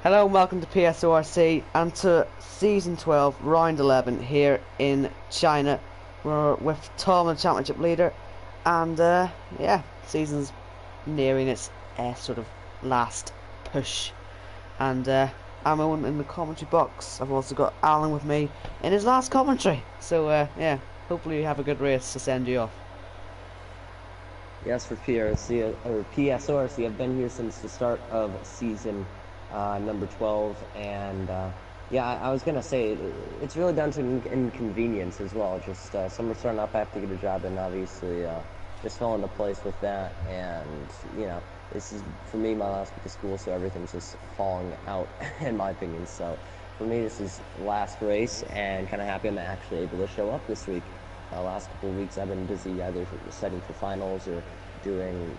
Hello and welcome to Psorc and to Season 12, Round 11 here in China. We're with Tom, the Championship leader, and yeah, season's nearing its sort of last push. And I'm Owen in the commentary box. I've also got Alan with me in his last commentary. So yeah, hopefully you have a good race to send you off. Yes, for PSRC, I've been here since the start of season number 12, and yeah, I was gonna say it's really down to inconvenience as well. Just summer starting up, I have to get a job, and obviously just fell into place with that. And you know, this is for me my last week of school, so everything's just falling out in my opinion. So for me, this is last race, and kind of happy I'm actually able to show up this week. Last couple of weeks I've been busy either studying for finals or doing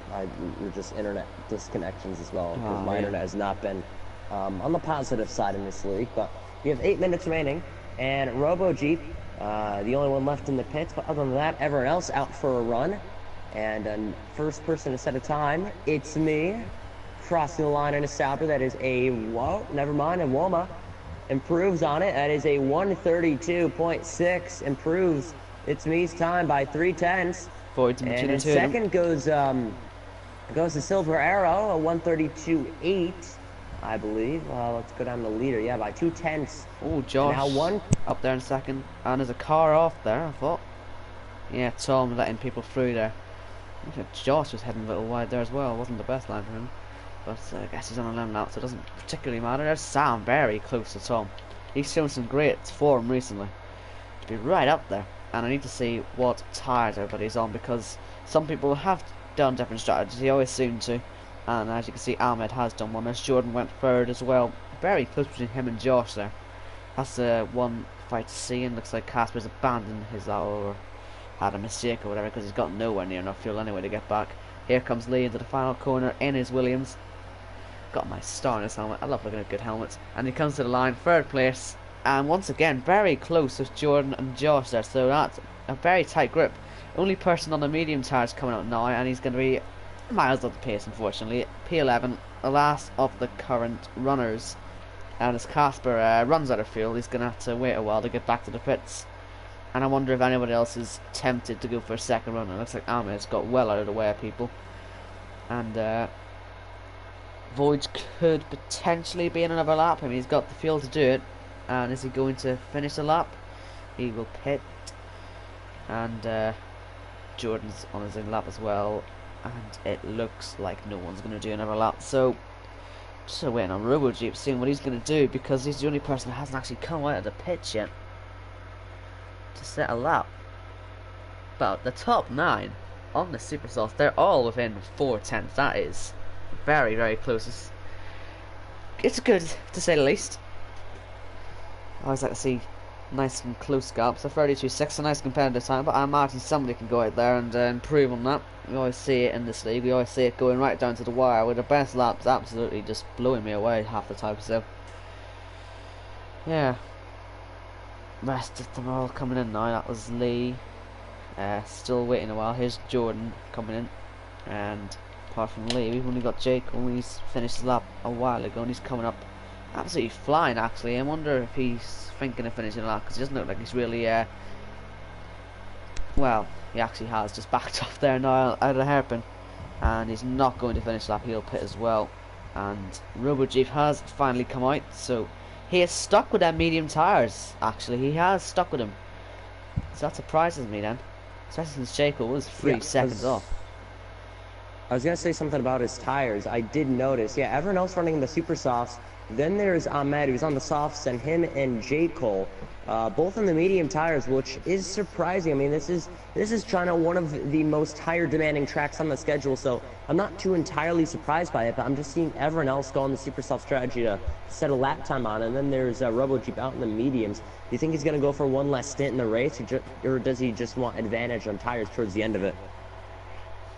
just internet disconnections as well, because my internet has not been on the positive side in this league. But we have 8 minutes remaining, and Robo Jeep, the only one left in the pits, but other than that, everyone else out for a run. And first person to set a time, it's me, crossing the line in a Sauber. That is a, whoa, never mind, and Woma improves on it. That is a 132.6, improves it's me's time by 3/10. And in second goes to Silver Arrow, a 132.8, I believe. Let's go down the leader. Yeah, by 2/10. Oh, Josh now one up there in second, and there's a car off there. I thought. Yeah, Tom letting people through there. I think Josh was heading a little wide there as well. It wasn't the best line for him, but I guess he's on a limb now, so it doesn't particularly matter. There's Sam very close to Tom. He's shown some great form recently to be right up there. And I need to see what tyres everybody's on, because some people have done different strategies. He always seemed to. And as you can see, Ahmed has done one. As Jordan went third as well. Very close between him and Josh there. That's the one fight to see. And looks like Casper's abandoned his or had a mistake or whatever, because he's got nowhere near enough fuel anyway to get back. Here comes Lee into the final corner in his Williams. Got my star in his helmet. I love looking at good helmets. And he comes to the line, third place. And once again, very close with Jordan and Josh there, so that's a very tight grip. Only person on the medium tyres coming out now, and he's going to be miles off the pace, unfortunately. P11, the last of the current runners. And as Casper runs out of fuel, he's going to have to wait a while to get back to the pits. And I wonder if anybody else is tempted to go for a second run. It looks like Ahmed's got well out of the way of people. And Voyage could potentially be in another lap. I mean, he's got the fuel to do it. And is he going to finish the lap? He will pit. And Jordan's on his own lap as well. And it looks like no one's going to do another lap. So, just waiting on Robo Jeep, seeing what he's going to do, because he's the only person that hasn't actually come out of the pits yet to set a lap. But the top 9 on the Super Sauce, they're all within 4/10. That is very, very close. It's good, to say the least. I always like to see nice and close gaps. So 32.6, a nice competitive time, but I imagine somebody can go out there and improve on that. We always see it in this league. We always see it going right down to the wire, with the best laps absolutely just blowing me away half the time. So yeah, rest of them are all coming in now. That was Lee. Still waiting a while. Here's Jordan coming in, and apart from Lee, we've only got Jake. He's finished his lap a while ago, and he's coming up absolutely flying. Actually, I wonder if he's thinking of finishing a lap, because he doesn't look like he's really well, he actually has just backed off there now out of the hairpin, and he's not going to finish the lap. He'll pit as well. And Robo Jeep has finally come out, so he is stuck with them medium tyres. Actually, he has stuck with them, so that surprises me then, especially since Jacob was 3 seconds off. I was gonna say something about his tires. I did notice, yeah, everyone else running the super softs. Then there's Ahmed, who's on the softs, and him and J. Cole, both on the medium tires, which is surprising. I mean, this is China, one of the most higher demanding tracks on the schedule, so I'm not too entirely surprised by it, but I'm just seeing everyone else go on the super soft strategy to set a lap time on. And then there's Robo Jeep out in the mediums. Do you think he's gonna go for one last stint in the race, or does he just want advantage on tires towards the end of it?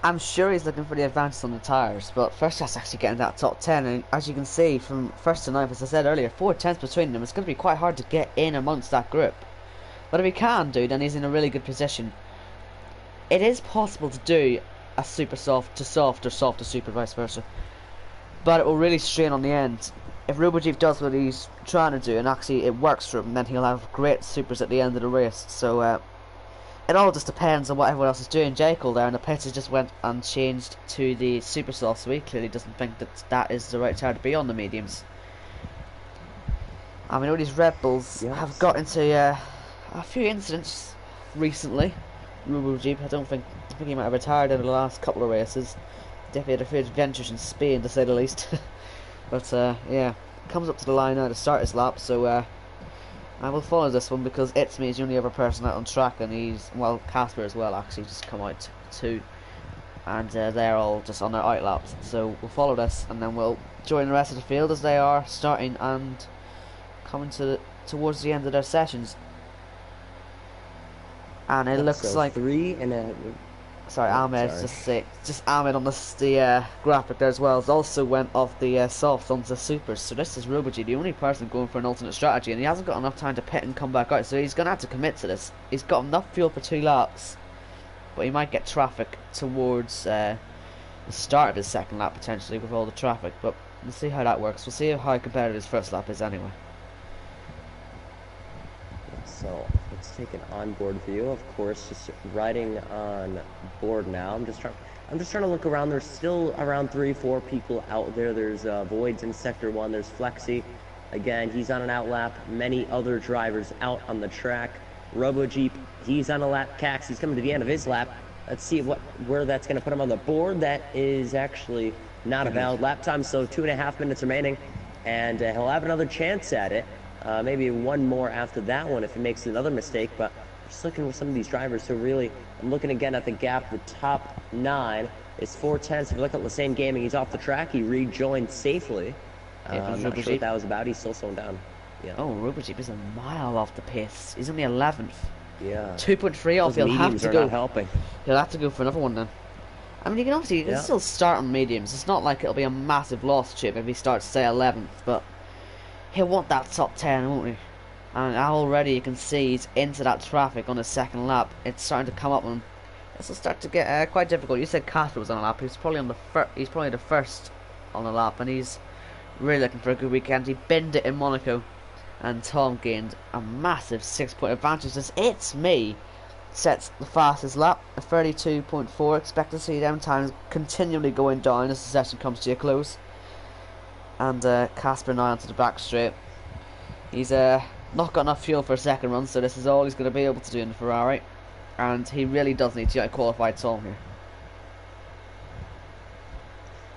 I'm sure he's looking for the advantage on the tyres, but first has to actually get in that top 10, and as you can see from first to ninth, as I said earlier, 4/10 between them. It's going to be quite hard to get in amongst that group, but if he can do, then he's in a really good position. It is possible to do a super soft to soft or soft to super, vice versa, but it will really strain on the end. if Rubajeep does what he's trying to do and actually it works for him, then he'll have great supers at the end of the race. So it all just depends on what everyone else is doing. Jekyll there, and the pitches just went and changed to the super soft, so he clearly doesn't think that that is the right tire to be on the mediums. I mean, all these Red Bulls have got into a few incidents recently. Rubajeep, I think he might have retired in the last couple of races. Definitely had a few adventures in Spain, to say the least. But yeah, comes up to the line now to start his lap, so I will follow this one because It's Me is the only other person out on track, and he's, well, Casper as well actually just come out too, and they're all just on their out laps. So we'll follow this, and then we'll join the rest of the field as they are starting and coming towards the end of their sessions. And it looks like three and a. Sorry, Ahmed. Just Ahmed on the graphic there as well. Has also went off the softs onto the supers. So this is Rubajeep, the only person going for an alternate strategy, and he hasn't got enough time to pit and come back out. So he's going to have to commit to this. He's got enough fuel for 2 laps, but he might get traffic towards the start of his second lap potentially with all the traffic. But we'll see how that works. We'll see how competitive his first lap is anyway. So let's take an onboard view. Of course, just riding on board now. I'm just trying to look around. There's still around 3-4 people out there. There's Voids in Sector 1. There's Flexi. Again, he's on an out lap. Many other drivers out on the track. Rubajeep, he's on a lap. Cax, he's coming to the end of his lap. Let's see where that's going to put him on the board. That is actually not a valid lap time, so 2.5 minutes remaining. And he'll have another chance at it. Maybe one more after that one if he makes another mistake, but just looking with some of these drivers. So really, I'm looking again at the gap. The top 9 is 4/10. If you look at Lassane Gaming, he's off the track. He rejoined safely. I'm not sure what that was about. He's still slowing down. Yeah. Oh, Rubajeep is a mile off the pace. He's only 11th. Yeah. 2.3 off. Those He'll have to go. not helping. He'll have to go for another one then. I mean, you can still start on mediums. It's not like it'll be a massive loss chip if he starts, say, 11th, but he'll want that top 10, won't he? And already you can see he's into that traffic on his second lap. It's starting to come up, and this will start to get quite difficult. You said Casper was on a lap. He's probably on he's probably the first on the lap, and he's really looking for a good weekend. He binned it in Monaco, and Tom gained a massive 6-point advantage. It's Me sets the fastest lap, a 32.4. Expect to see them times continually going down as the session comes to a close. And Casper now onto the back straight. He's not got enough fuel for a second run, so this is all he's going to be able to do in the Ferrari. And he really does need to qualify Tom here.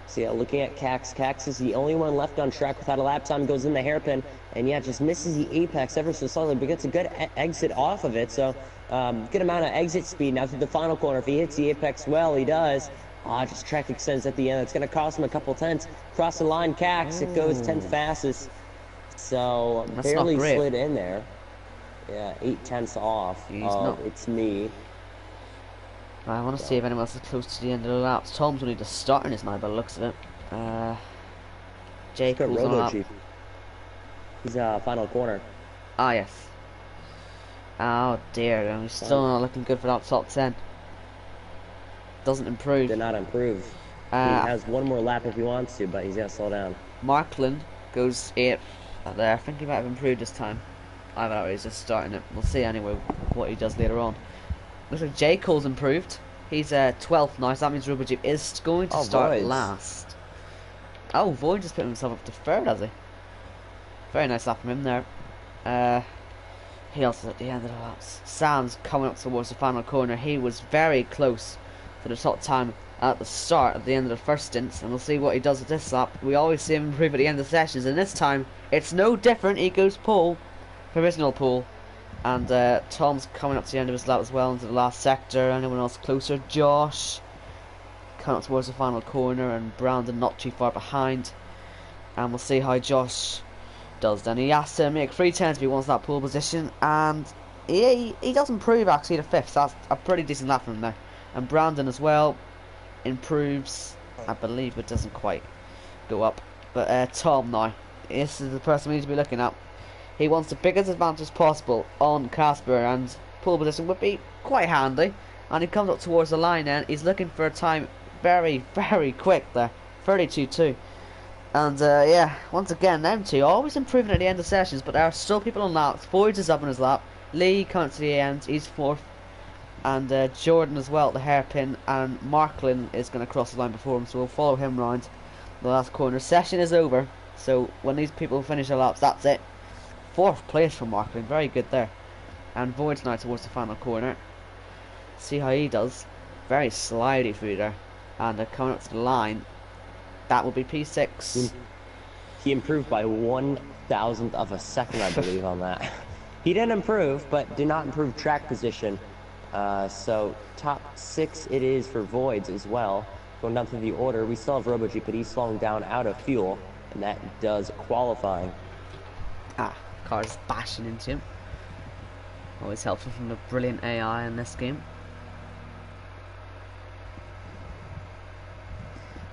So yeah, looking at Cax. Cax is the only one left on track without a lap time. Goes in the hairpin, and yeah, just misses the apex ever so slightly, but gets a good exit off of it. So good amount of exit speed now through the final corner. If he hits the apex well, he does. Just track extends at the end. It's going to cost him a couple tenths. Cross the line, Cax. It goes 10th fastest. So that's barely slid in there. Yeah, 8/10 off. It's Me. I want to see if anyone else is close to the end of the laps. Tom's only just starting his now by the looks of it. Jacob's on a lap. He's final corner. Ah, yes. Oh dear, he's still not looking good for that top 10. Doesn't improve. Did not improve. He has one more lap if he wants to, but he's got to slow down. Markland goes 8th there. I think he might have improved this time. I don't know, he's just starting it. We'll see anyway what he does later on. Looks like J. Cole's improved. He's 12th now, so that means Rubajeep is going to start last. Oh, Void just put himself up to 3rd, has he? Very nice lap from him there. He also at the end of the laps. Sam's coming up towards the final corner. He was very close to the top time at the start, at the end of the first stint, and we'll see what he does with this lap. We always see him improve at the end of sessions, and this time it's no different. He goes pole, provisional pole, and Tom's coming up to the end of his lap as well into the last sector. Anyone else closer? Josh coming up towards the final corner, and Brandon not too far behind. And we'll see how Josh does then. He has to make 3/10 if he wants that pole position, and he does improve actually to 5th. So that's a pretty decent lap from him there. And Brandon as well improves. I believe it doesn't quite go up, but Tom now, this is the person we need to be looking at. He wants the biggest advantage possible on Casper, and pole position would be quite handy. And he comes up towards the line, and he's looking for a time very, very quick there, 32.2. And yeah, once again, them two always improving at the end of sessions, but there are still people on laps. Boyd's is up on his lap. Lee comes to the end, he's fourth. And Jordan as well at the hairpin, and Marklin is going to cross the line before him, so we'll follow him round the last corner. Session is over, so when these people finish their laps, that's it. Fourth place for Marklin, very good there. And Void's now towards the final corner. See how he does. Very slidey through there. And coming up to the line, that will be P6. He improved by 1,000th of a second, I believe, on that. He didn't improve, but did not improve track position. So top 6 it is for Voids as well. Going down through the order, we still have RoboG, but he's slowing down out of fuel, and that does qualifying. Car's bashing into him. Always helpful from the brilliant AI in this game.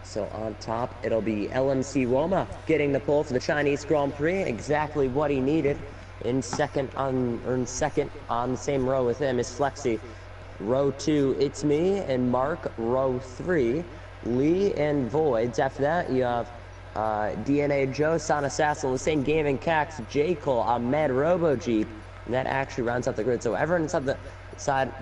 So on top, it'll be LMC Roma getting the pole for the Chinese Grand Prix. Exactly what he needed. In second on the same row with him is Flexi. Row 2, it's me and Mark. Row 3, Lee and Voids. After that, you have DNA Joe, Sana Sassel, Insane Gaming, Cax, J. Cole, Ahmed, RoboG. And that actually rounds out the grid. So everyone inside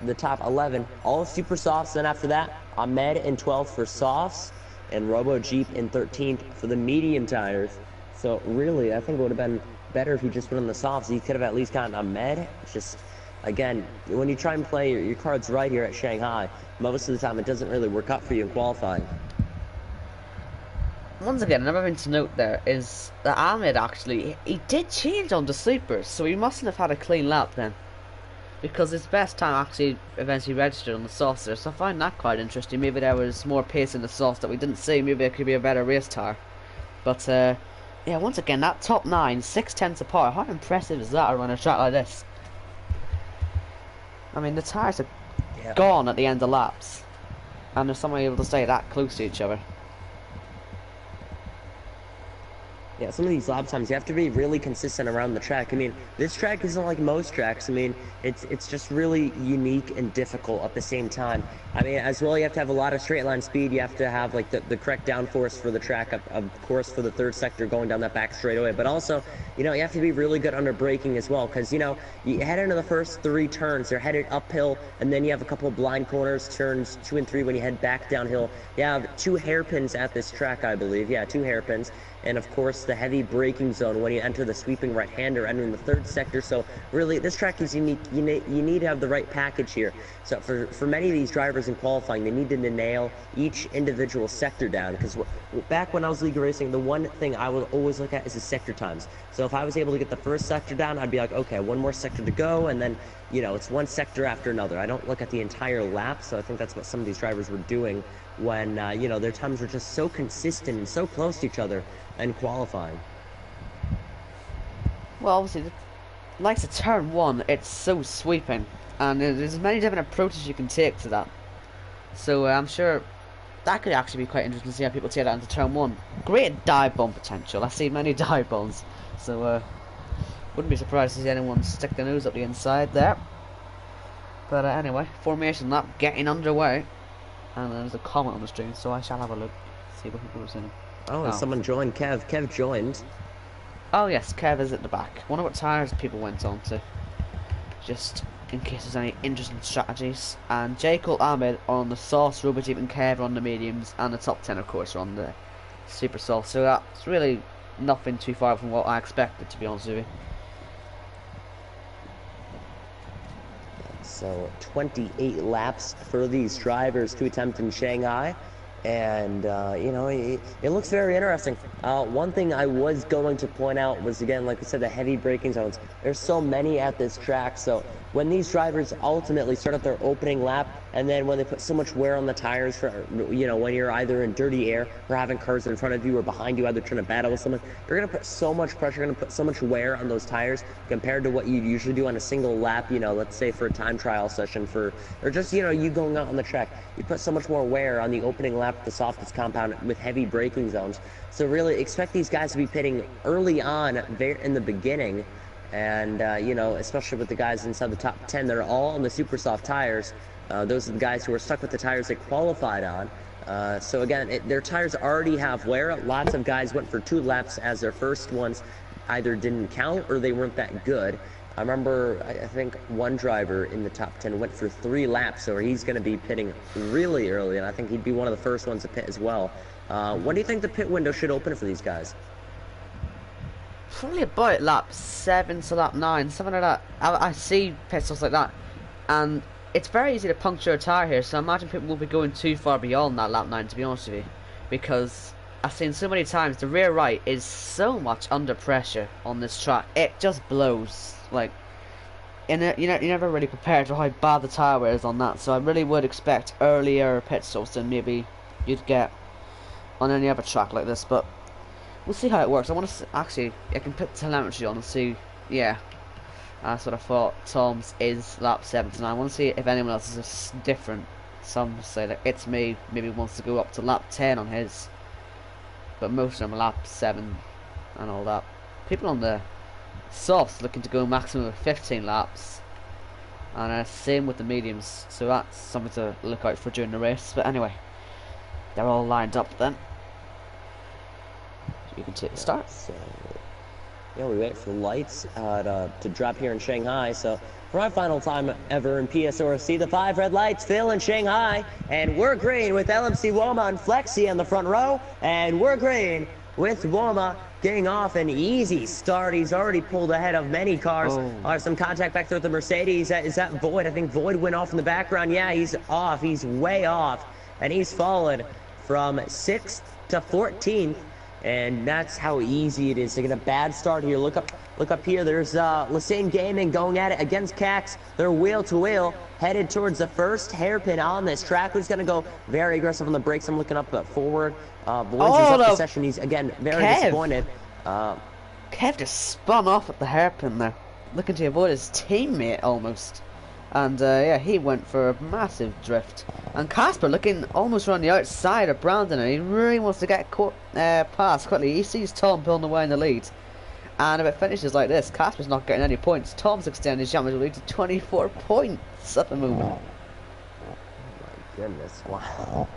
the top 11, all super softs. Then after that, Ahmed in 12th for softs, and RoboG in 13th for the medium tires. So really, I think it would have been better if he just went on the softs. He could have at least gotten a med. It's just, again, when you try and play your cards right here at Shanghai, most of the time it doesn't really work out for you in qualifying. Once again, another thing to note there is that Ahmed actually, he did change on the sleepers, so he mustn't have had a clean lap then. Because his best time actually eventually registered on the softs there, so I find that quite interesting. Maybe there was more pace in the softs that we didn't see, maybe it could be a better race tire. But yeah, once again, that top 9, 6/10 apart, how impressive is that around a track like this? I mean, the tyres are gone at the end of laps, and there's someone able to stay that close to each other. Yeah, some of these lap times, you have to be really consistent around the track. I mean, this track isn't like most tracks. I mean, it's just really unique and difficult at the same time. I mean, as well, you have to have a lot of straight line speed. You have to have, like, the correct downforce for the track, of course, for the third sector going down that back straightaway. But also, you know, you have to be really good under braking as well, because, you know, you head into the first 3 turns, they're headed uphill, and then you have a couple of blind corners, turns 2 and 3 when you head back downhill. You have 2 hairpins at this track, I believe. Yeah, 2 hairpins. And of course the heavy braking zone when you enter the sweeping right-hander entering the third sector. So really this track is unique. You need to have the right package here. So for many of these drivers in qualifying, they needed to nail each individual sector down, because back when I was league racing, the one thing I would always look at is the sector times. So if I was able to get the first sector down, I'd be like, okay, one more sector to go, and then, you know, it's one sector after another. I don't look at the entire lap. So I think that's what some of these drivers were doing when you know, their times were just so consistent and so close to each other and qualifying. Well, obviously, like to turn 1, it's so sweeping, and there's many different approaches you can take to that. So I'm sure that could actually be quite interesting to see how people take that into turn 1. Great dive bomb potential. I see many dive bombs, so wouldn't be surprised to see anyone stick their nose up the inside there. But anyway, formation lap getting underway, and there's a comment on the stream, so I shall have a look, see what people are saying. Oh, and someone joined. Kev joined. Oh yes, Kev is at the back. Wonder what tires people went on to, just in case there's any interesting strategies. And Jekyll, Ahmed are on the sauce, RoboG and Kev are on the mediums, and the top 10 of course are on the super sauce. So that's really nothing too far from what I expected, to be honest with you. So 28 laps for these drivers to attempt in Shanghai. And, you know, it looks very interesting. One thing I was going to point out was, again, like I said, the heavy braking zones. There's so many at this track, so when these drivers ultimately start at their opening lap, and then when they put so much wear on the tires for, you know, when you're either in dirty air or having cars in front of you or behind you, either trying to battle with someone, you're going to put so much pressure, you're going to put so much wear on those tires compared to what you usually do on a single lap, you know, let's say for a time trial session or just, you know, you going out on the track. You put so much more wear on the opening lap of the softest compound with heavy braking zones. So really expect these guys to be pitting early on in the beginning. And, you know, especially with the guys inside the top 10 that are all on the super soft tires. Those are the guys who are stuck with the tires they qualified on. So again, their tires already have wear. Lots of guys went for 2 laps as their first ones either didn't count or they weren't that good. I remember, I think one driver in the top 10 went for 3 laps, so he's going to be pitting really early, and I think he'd be one of the first ones to pit as well. When do you think the pit window should open for these guys? Probably about lap 7 to lap 9, something like that. I see pit stops like that, and it's very easy to puncture a tyre here, so I imagine people won't be going too far beyond that lap 9, to be honest with you, because I've seen so many times the rear right is so much under pressure on this track. It just blows. Like, you're never really prepared for how bad the tyre wear is on that, so I really would expect earlier pit stops than maybe you'd get on any other track like this, but we'll see how it works. I want to actually, I can put telemetry on and see. Yeah, that's what I thought. Tom's is lap 7 to 9. I want to see if anyone else is different. Some say that it's me, maybe wants to go up to lap 10 on his, but most of them are lap 7 and all that. People on the softs looking to go maximum of 15 laps, and same with the mediums, so that's something to look out for during the race. But anyway, they're all lined up then. You can take the start. So, yeah, we wait for the lights to drop here in Shanghai. So for our final time ever in PSORC, the 5 red lights fill in Shanghai, and we're green with LMC Woma and Flexi in the front row, and we're green with Woma getting off an easy start. He's already pulled ahead of many cars. Some contact back there with the Mercedes. Is that Void? I think Void went off in the background. Yeah, he's off. He's way off, and he's fallen from 6th to 14th. And that's how easy it is to get a bad start here. Look up here. There's Lassane Gaming going at it against Cax. They're wheel to wheel, headed towards the first hairpin on this track. Who's going to go very aggressive on the brakes? I'm looking up forward. Voids is up the session. He's again very disappointed. Kev just spun off at the hairpin there, looking to avoid his teammate almost. And yeah, he went for a massive drift. And Casper looking almost around the outside of Brandon, and he really wants to get past quickly. He sees Tom pulling away in the lead, and if it finishes like this, Casper's not getting any points. Tom's extending his championship lead to 24 points at the moment. Oh my goodness, wow.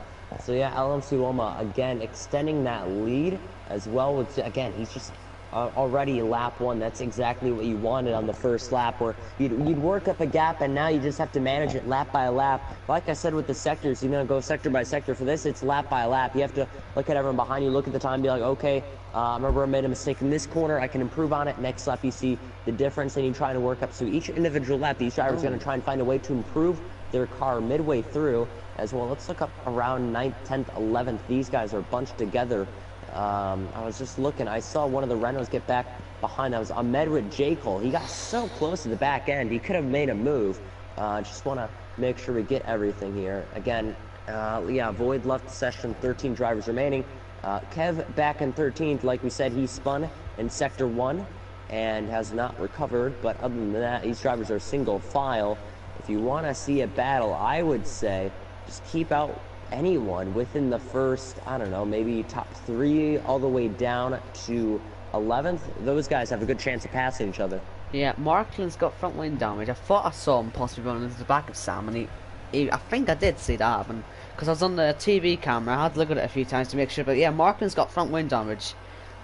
So yeah, LMC Woma again extending that lead as well. With again, he's just already lap 1. That's exactly what you wanted on the first lap, where you'd work up a gap, and now you just have to manage it lap by lap. Like I said with the sectors, you're gonna go sector by sector. For this, it's lap by lap. You have to look at everyone behind you, look at the time, be like, okay, I remember I made a mistake in this corner, I can improve on it. Next lap, you see the difference, and you try to work up. So each individual lap, these drivers are gonna try and find a way to improve their car midway through as well. Let's look up around 9th, 10th, 11th. These guys are bunched together. I was just looking. I saw one of the Renaults get back behind. That was Ahmed with J. Cole. He got so close to the back end. He could have made a move. Just want to make sure we get everything here. Again, yeah, Void left the session. 13 drivers remaining. Kev back in 13th. Like we said, he spun in Sector 1 and has not recovered. But other than that, these drivers are single file. If you want to see a battle, I would say just keep out anyone within the first, I don't know, maybe top 3 all the way down to 11th. Those guys have a good chance of passing each other. Yeah, Markland's got front wing damage. I thought I saw him possibly running into the back of Sam, and I think I did see that happen, because I was on the TV camera. I had to look at it a few times to make sure, but yeah, Markland's got front wing damage.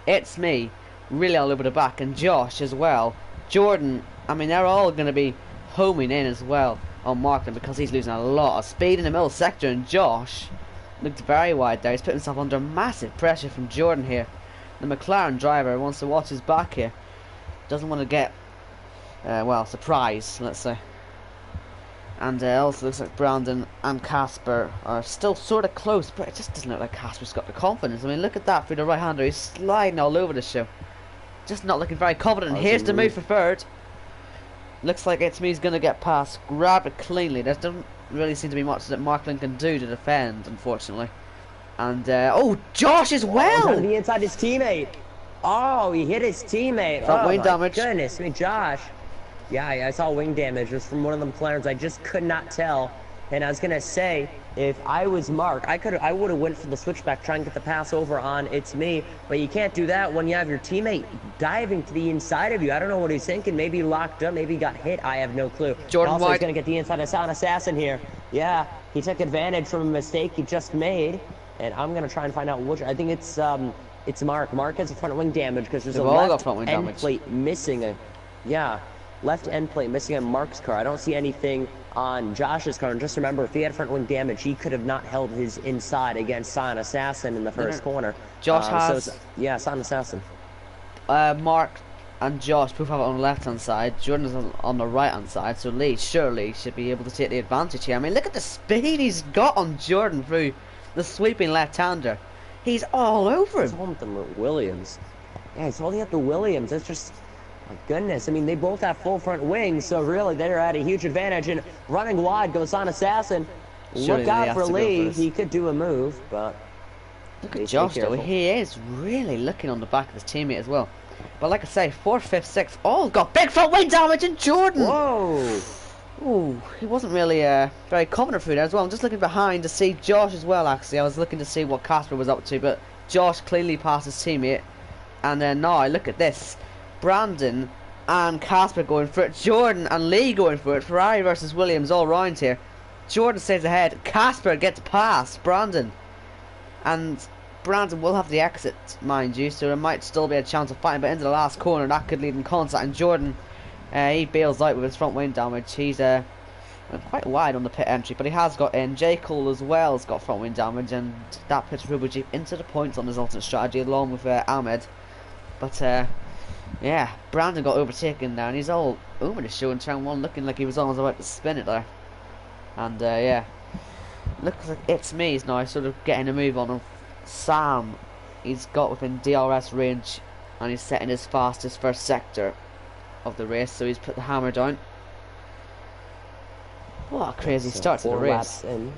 It's me, really all over the back, and Josh as well. Jordan, I mean, they're all going to be homing in as well on Markland, because he's losing a lot of speed in the middle sector, and Josh looked very wide there. He's put himself under massive pressure from Jordan here. The McLaren driver wants to watch his back here. Doesn't want to get, well, surprised, let's say. And also looks like Brandon and Casper are still sort of close, but it just doesn't look like Casper's got the confidence. I mean, look at that through the right-hander. He's sliding all over the show. Just not looking very confident. And here's the move for third. Looks like It's Me's going to get past. Grab it cleanly. There doesn't really seem to be much that Markland can do to defend, unfortunately. And, oh, Josh as well! On the inside his teammate. Oh, he hit his teammate. Front wing damage. Goodness me, Josh. Yeah, I saw wing damage. It was from one of them McLarens. I just could not tell. And I was going to say, if I was Mark, I would have went for the switchback, try and get the pass over on It's Me. But you can't do that when you have your teammate diving to the inside of you. I don't know what he's thinking. Maybe he locked up. Maybe he got hit. I have no clue. Jordan also, White he's going to get the inside of Sound Assassin here. Yeah, he took advantage from a mistake he just made, and I'm gonna try and find out which. I think it's Mark. Mark has a front wing damage because there's They've a all got left front wing end damage. plate missing. Yeah, left end plate missing on Mark's car. I don't see anything on Josh's car. And just remember, if he had front wing damage, he could have not held his inside against Silent Assassin in the No, first no. corner. Josh So it's, has yeah, Silent Assassin. Mark and Josh both have it on the left hand side. Jordan is on the right hand side, so Lee surely should be able to take the advantage here. I mean, look at the speed he's got on Jordan through the sweeping left-hander. He's all over He's him. holding the Williams. Yeah, he's holding up the Williams. It's just, my goodness. I mean, they both have full front wings, so really they're at a huge advantage. And running wide goes on Assassin. Surely Look Lee out has for to go Lee. first. He could do a move, but Look they at stay Josh though, careful. he is really looking on the back of his teammate as well. But like I say, 4th, 5th, 6th, all got big front wing damage in Jordan! Whoa! Ooh, he wasn't really very confident through there as well. I'm just looking behind to see Josh as well actually. I was looking to see what Casper was up to, but Josh clearly passed his teammate. And then now, look at this. Brandon and Casper going for it. Jordan and Lee going for it. Ferrari versus Williams all round here. Jordan stays ahead. Casper gets past Brandon. And Brandon will have the exit, mind you, so there might still be a chance of fighting. But into the last corner, that could lead in contact. And Jordan, he bails out with his front wing damage. He's quite wide on the pit entry, but he has got in. J. Cole as well has got front wing damage, and that puts Rubo Jeep into the points on his alternate strategy along with Ahmed. But yeah, Brandon got overtaken now, and he's all over the show in turn 1, looking like he was almost about to spin it there. And yeah, looks like it's me. He's now sort of getting a move on him. Sam, he's got within DRS range, and he's setting his fastest first sector of the race, so he's put the hammer down. What a crazy So start to the 4 race. laps in.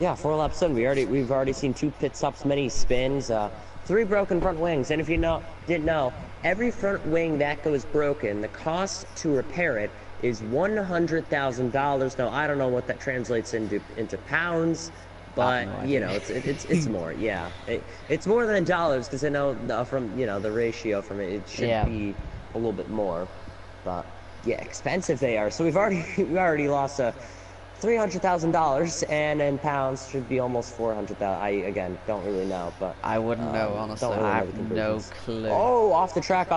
Yeah, 4 laps in. We've already seen 2 pit stops, many spins, 3 broken front wings. And if you didn't know, every front wing that goes broken, the cost to repair it is $100,000. Now I don't know what that translates into pounds, but no you idea. know it's more. Yeah, it's more than dollars because I know from the ratio from it should Yeah. be a little bit more, but yeah, expensive they are. So we already lost $300,000, and in pounds should be almost 400,000. I again don't really know, but I wouldn't know, honestly. don't really I know the have no conversions. clue. Oh, off the track.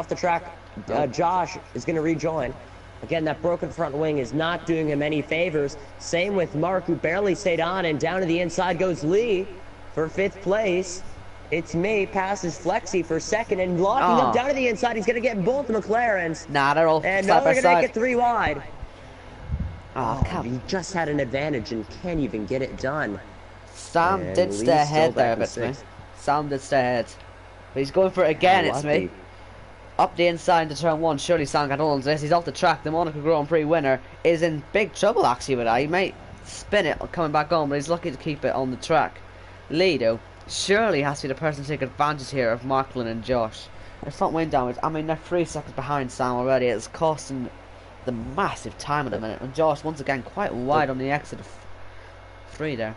Oh. Josh is going to rejoin. Again, that broken front wing is not doing him any favors. Same with Mark, who barely stayed on, and down to the inside goes Lee for 5th place. It's me, passes Flexi for 2nd, and locking up down to the inside. He's going to get both McLarens. Nah, they're all And side now by they're going to side. get 3 wide. Oh, He just had an advantage and can't even get it done. Sam And did Lee's stay ahead still there a back bit, in me. 6th. Sam did stay ahead. But he's going for it again, it's me. Lucky. Up the inside into turn 1, surely Sam can hold on to this. He's off the track. The Monaco Grand Prix winner is in big trouble actually with that. He might spin it coming back on, but he's lucky to keep it on the track. Lee, though, surely has to be the person to take advantage here of Marklin and Josh. Their front wing damage, I mean, they're 3 seconds behind Sam already. It's costing the massive time at the minute. And Josh, once again, quite wide on the exit of 3 there.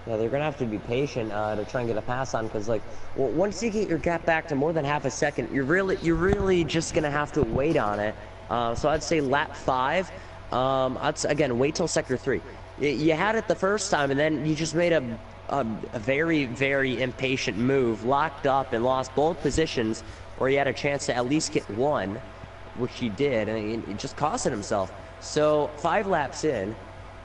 Yeah, they're gonna have to be patient to try and get a pass on, because once you get your gap back to more than half a second, you're really just gonna have to wait on it. So I'd say lap 5. Again, wait till sector 3. You had it the first time, and then you just made a very impatient move, locked up and lost both positions, where you had a chance to at least get 1, which he did, and it just costed himself. So 5 laps in,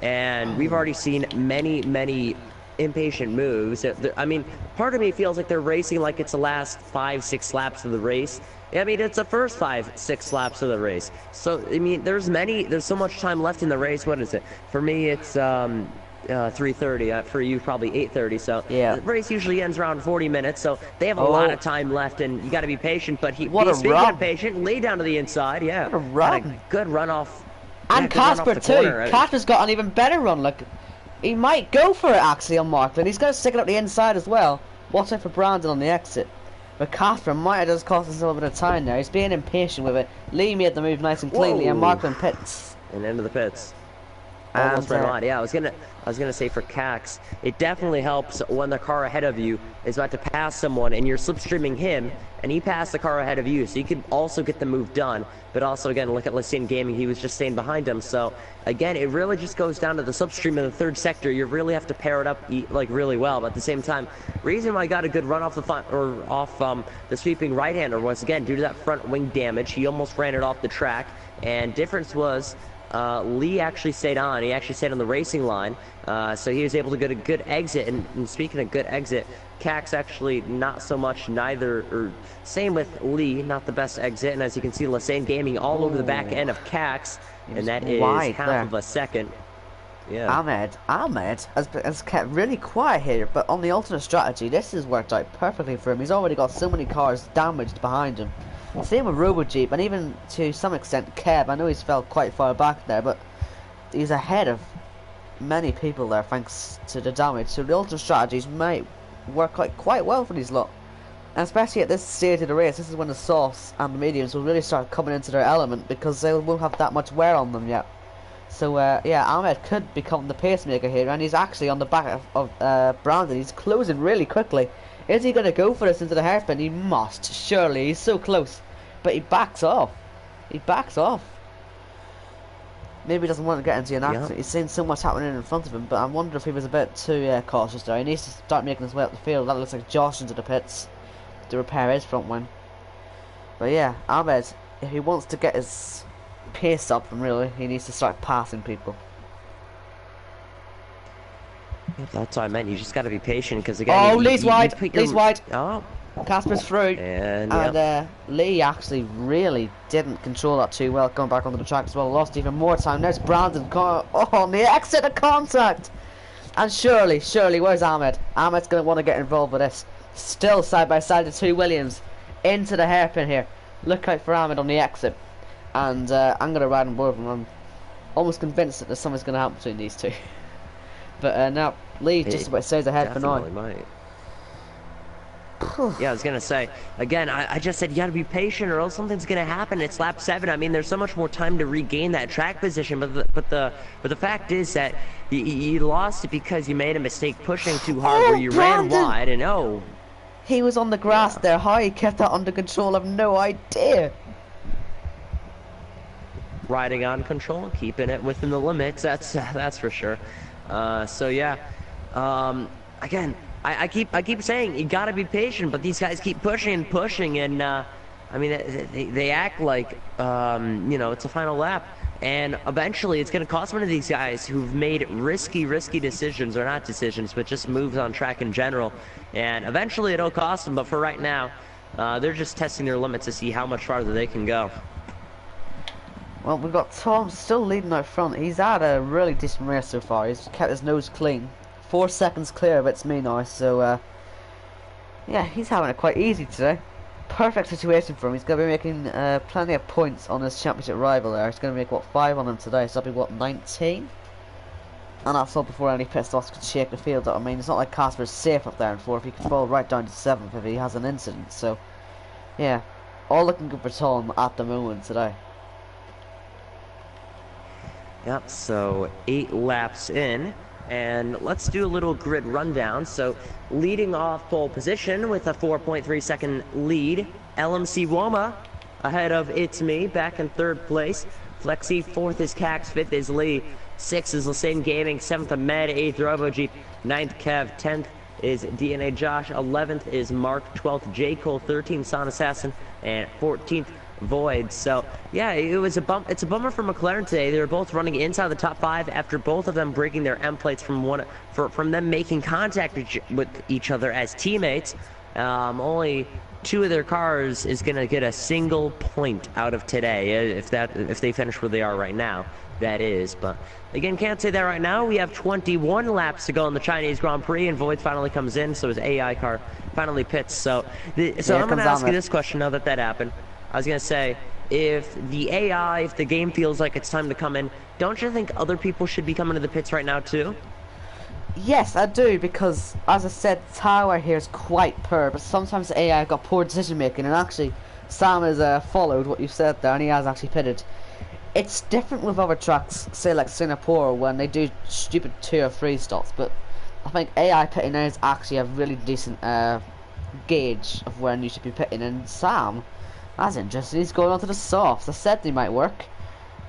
and we've already seen many impatient moves. I mean, part of me feels like they're racing like it's the last 5-6 laps of the race. I mean, it's the first 5-6 laps of the race. So I mean, there's so much time left in the race. What is it? For me, it's 3:30. For you, probably 8:30. So Yeah. the race usually ends around 40 minutes. So they have a lot of time left, and you got to be patient. But What a speaking run. of patient, lay down to the inside. Yeah, What a run. Had a good run off. And yeah, good run off Casper the too. corner. Casper's got an even better run. Look, he might go for it actually on Marklin. He's going to stick it up the inside as well. Watch out for Brandon on the exit. But Casper might have just cost us a little bit of time there. He's being impatient with it. Lee made the move nice and cleanly, and Whoa. Marklin pits. And into the pits. And Almost right on. Yeah, I was gonna say for Cax, it definitely helps when the car ahead of you is about to pass someone and you're slipstreaming him, and he passed the car ahead of you, so you can also get the move done. But also, again, look at Lysine Gaming; he was just staying behind him. So again, it really just goes down to the slipstream in the third sector. You really have to pair it up like really well. But at the same time, reason why I got a good run off the front or off the sweeping right-hander was again due to that front wing damage. He almost ran it off the track, and difference was. Lee actually stayed on. He actually stayed on the racing line, so he was able to get a good exit. And speaking of good exit, Cax actually not so much neither. Or same with Lee, not the best exit. And as you can see, Lysine Gaming all over the back end of Cax, and that is half of a second. Yeah. Ahmed has kept really quiet here, but on the alternate strategy, this has worked out perfectly for him. He's already got so many cars damaged behind him. Same with RoboJeep, and even to some extent Keb. I know he's fell quite far back there, but he's ahead of many people there thanks to the damage. So the alternate strategies might work out quite well for these lot. And especially at this stage of the race, this is when the softs and the mediums will really start coming into their element because they won't have that much wear on them yet. So yeah, Ahmed could become the pacemaker here, and he's actually on the back of Brandon. He's closing really quickly. Is he going to go for this into the hairpin? He must, surely. He's so close. But he backs off. He backs off. Maybe he doesn't want to get into an accident. Yeah. He's seeing so much happening in front of him, but I wonder if he was a bit too cautious there. He needs to start making his way up the field. That looks like Josh into the pits to repair his front wing. But yeah, Ahmed, if he wants to get his pace up, really, he needs to start passing people. That's what I meant. You just got to be patient because again. Oh, Lee's wide. Lee's wide. Oh, Casper's through. And Lee actually really didn't control that too well, going back onto the track as well. Lost even more time. There's Brandon on the exit of contact. And surely, where's Ahmed? Ahmed's going to want to get involved with this. Still side by side the two Williams into the hairpin here. Look out for Ahmed on the exit. And I'm going to ride on board with him. I'm almost convinced that there's something's going to happen between these two. But now Lee just about stays ahead for now. Might. Yeah, I was gonna say again. I just said you gotta be patient, or else something's gonna happen. It's lap 7. I mean, there's so much more time to regain that track position. But the fact is that you lost it because you made a mistake pushing too hard, where you ran wide. And he was on the grass there. How he kept that under control, I've no idea. Riding on control, keeping it within the limits. That's for sure. So yeah, again, I keep saying you gotta be patient, but these guys keep pushing and pushing, and I mean they act like you know, it's a final lap, and eventually it's gonna cost one of these guys who've made risky decisions, or not decisions, but just moves on track in general, and eventually it'll cost them. But for right now, they're just testing their limits to see how much farther they can go. Well, we've got Tom still leading out front. He's had a really decent race so far. He's kept his nose clean. 4 seconds clear of it's me now, so yeah, he's having it quite easy today. Perfect situation for him. He's going to be making plenty of points on his championship rival there. He's going to make, what, 5 on him today, so that'll be, what, 19? And that's all before any pit stops could shake the field up. I mean, it's not like Casper's safe up there in 4th. He could fall right down to 7th if he has an incident, so yeah, all looking good for Tom at the moment today. Yep, so 8 laps in, and let's do a little grid rundown. So leading off pole position with a 4.3 second lead, LMC Woma ahead of It's Me back in 3rd place. Flexi 4th is Cax, 5th is Lee, 6th is Lysine Gaming, 7th Ahmed, 8th RoboJeep, 9th Kev, 10th is DNA Josh, 11th is Mark, 12th J. Cole, 13th Son Assassin, and 14th Void. So yeah, it's a bummer for McLaren today. They were both running inside the top 5 after both of them breaking their M plates from them making contact with each other as teammates. Only 2 of their cars is gonna get a single point out of today if they finish where they are right now. That is, but again, can't say that right now. We have 21 laps to go in the Chinese Grand Prix, and Void finally comes in, so his AI car finally pits. So I'm gonna ask you this question now that happened. I was going to say, if the AI, if the game feels like it's time to come in, don't you think other people should be coming to the pits right now too? Yes, I do, because, as I said, Tower here is quite poor, but sometimes the AI got poor decision making, and actually, Sam has followed what you said there, and he has actually pitted. it's different with other tracks, say like Singapore, when they do stupid 2 or 3 stops. But I think AI pitting now is actually a really decent gauge of when you should be pitting. And Sam, that's interesting. He's going onto the softs. I said they might work.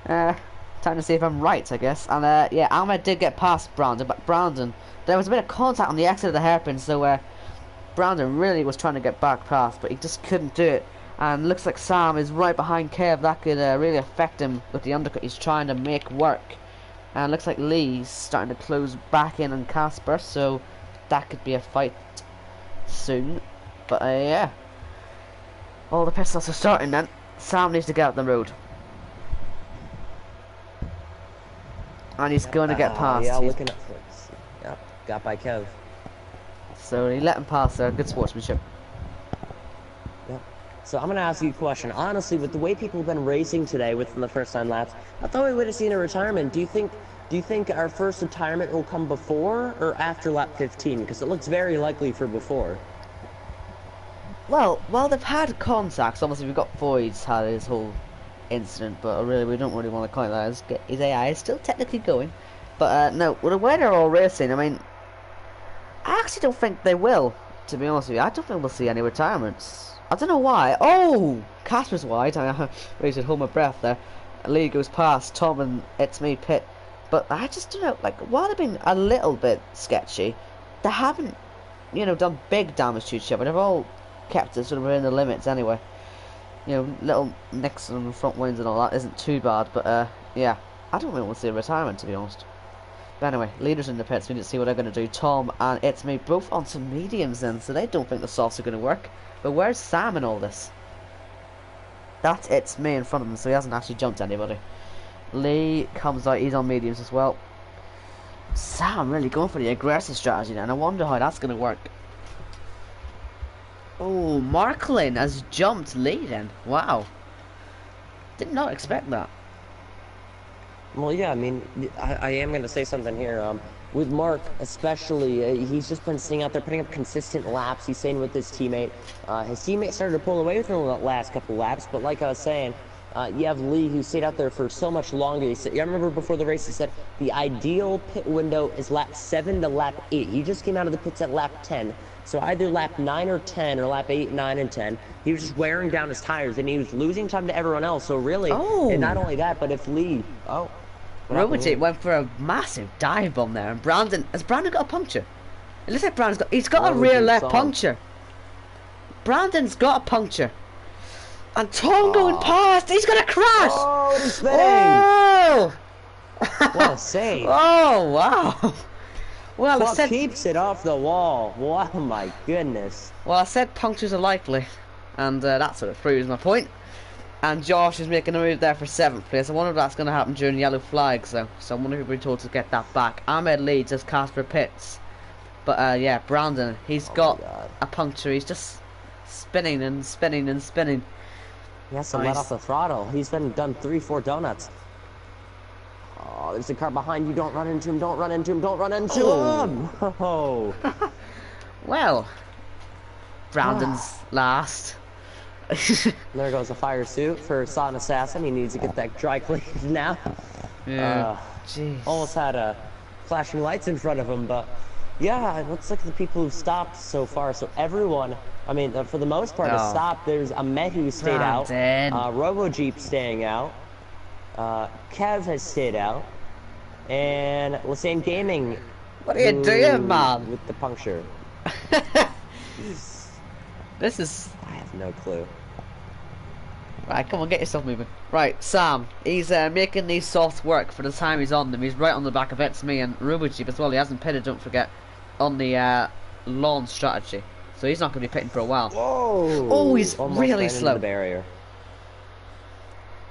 Time to see if I'm right, I guess. And yeah, Ahmed did get past Brandon, but Brandon, there was a bit of contact on the exit of the hairpin, so Brandon really was trying to get back past, but he just couldn't do it. And looks like Sam is right behind Kev. That could really affect him with the undercut he's trying to make work. And looks like Lee's starting to close back in on Casper, so that could be a fight soon. But yeah, all the pit stops are starting then. Sam needs to get out the road. And he's going to get past. Yeah, looking up for us. Yep, got by Kev. So he let him pass there. Good sportsmanship. Yep. So I'm going to ask you a question. Honestly, with the way people have been racing today within the first 9 laps, I thought we would have seen a retirement. Do you think our first retirement will come before or after lap 15? Because it looks very likely for before. Well, they've had contacts. Obviously, we've got Void's had his whole incident, but really we don't really want to count that as his AI is still technically going. But no, with the way they're all racing, I mean, I actually don't think they will, to be honest with you. I don't think we'll see any retirements. I don't know why. Oh, Casper's wide. I really should hold my breath there. Lee goes past Tom and It's Me pit, but I just don't know, like, while they've been a little bit sketchy, they haven't, you know, done big damage to each other. They've all kept it sort of within the limits anyway. You know, little nicks on the front wings and all that isn't too bad, but yeah, I don't really want to see a retirement, to be honest. But anyway, leaders in the pits, we need to see what they're going to do. Tom and It's Me both on some mediums then, so they don't think the softs are going to work. But where's Sam in all this? That's It's Me in front of him, so he hasn't actually jumped anybody. Lee comes out, he's on mediums as well. Sam really going for the aggressive strategy now, and I wonder how that's going to work. Oh, Marklin has jumped Lee then. Wow. Did not expect that. Well, yeah, I mean, I am going to say something here. With Mark, especially, he's just been sitting out there putting up consistent laps. He's staying with his teammate. His teammate started to pull away with him in the last couple laps, but like I was saying, you have Lee, who stayed out there for so much longer. I remember before the race, he said the ideal pit window is lap 7 to lap 8. He just came out of the pits at lap 10. So either lap 9 or 10, or lap 8, 9, and 10, he was just wearing down his tires, and he was losing time to everyone else. So really, and not only that, but if Lee... Oh. Robotech went for a massive dive bomb there, and Brandon... Has Brandon got a puncture? It looks like Brandon's got... He's got a rear left puncture. Brandon's got a puncture. And Tom going past, he's got a crash! Oh, he's spinning! Oh! What a save. Oh, wow. Well, I said... keeps it off the wall. Oh my goodness. Well, I said punctures are likely, and that sort of proves my point. And Josh is making a move there for 7th place. I wonder if that's going to happen during yellow flags, though. So I wonder if we're told to get that back. Ahmed leads as Casper pits. But yeah, Brandon, he's got a puncture. He's just spinning and spinning and spinning. He has to let off the throttle. He's been done 3-4 donuts. Oh, there's a car behind you. Don't run into him. Don't run into him. Don't run into him. Oh. Well, Brandon's last. There goes the fire suit for Son Assassin. He needs to get that dry cleaned now. Yeah. Jeez. Almost had flashing lights in front of him, but yeah, it looks like the people who've stopped so far. So everyone, I mean, for the most part, has stopped. There's Ahmed who stayed out. Robo Jeep staying out. Kev has stayed out. And Lassane Gaming. What are you doing, man? With the puncture. This is... I have no clue. Right, come on, get yourself moving. Right, Sam, he's making these softs work for the time he's on them. He's right on the back of It's Me and Rubajeep as well. He hasn't pitted, don't forget, on the lawn strategy. So he's not going to be pitting for a while. Whoa! Oh, he's almost really ran slow. Into the barrier.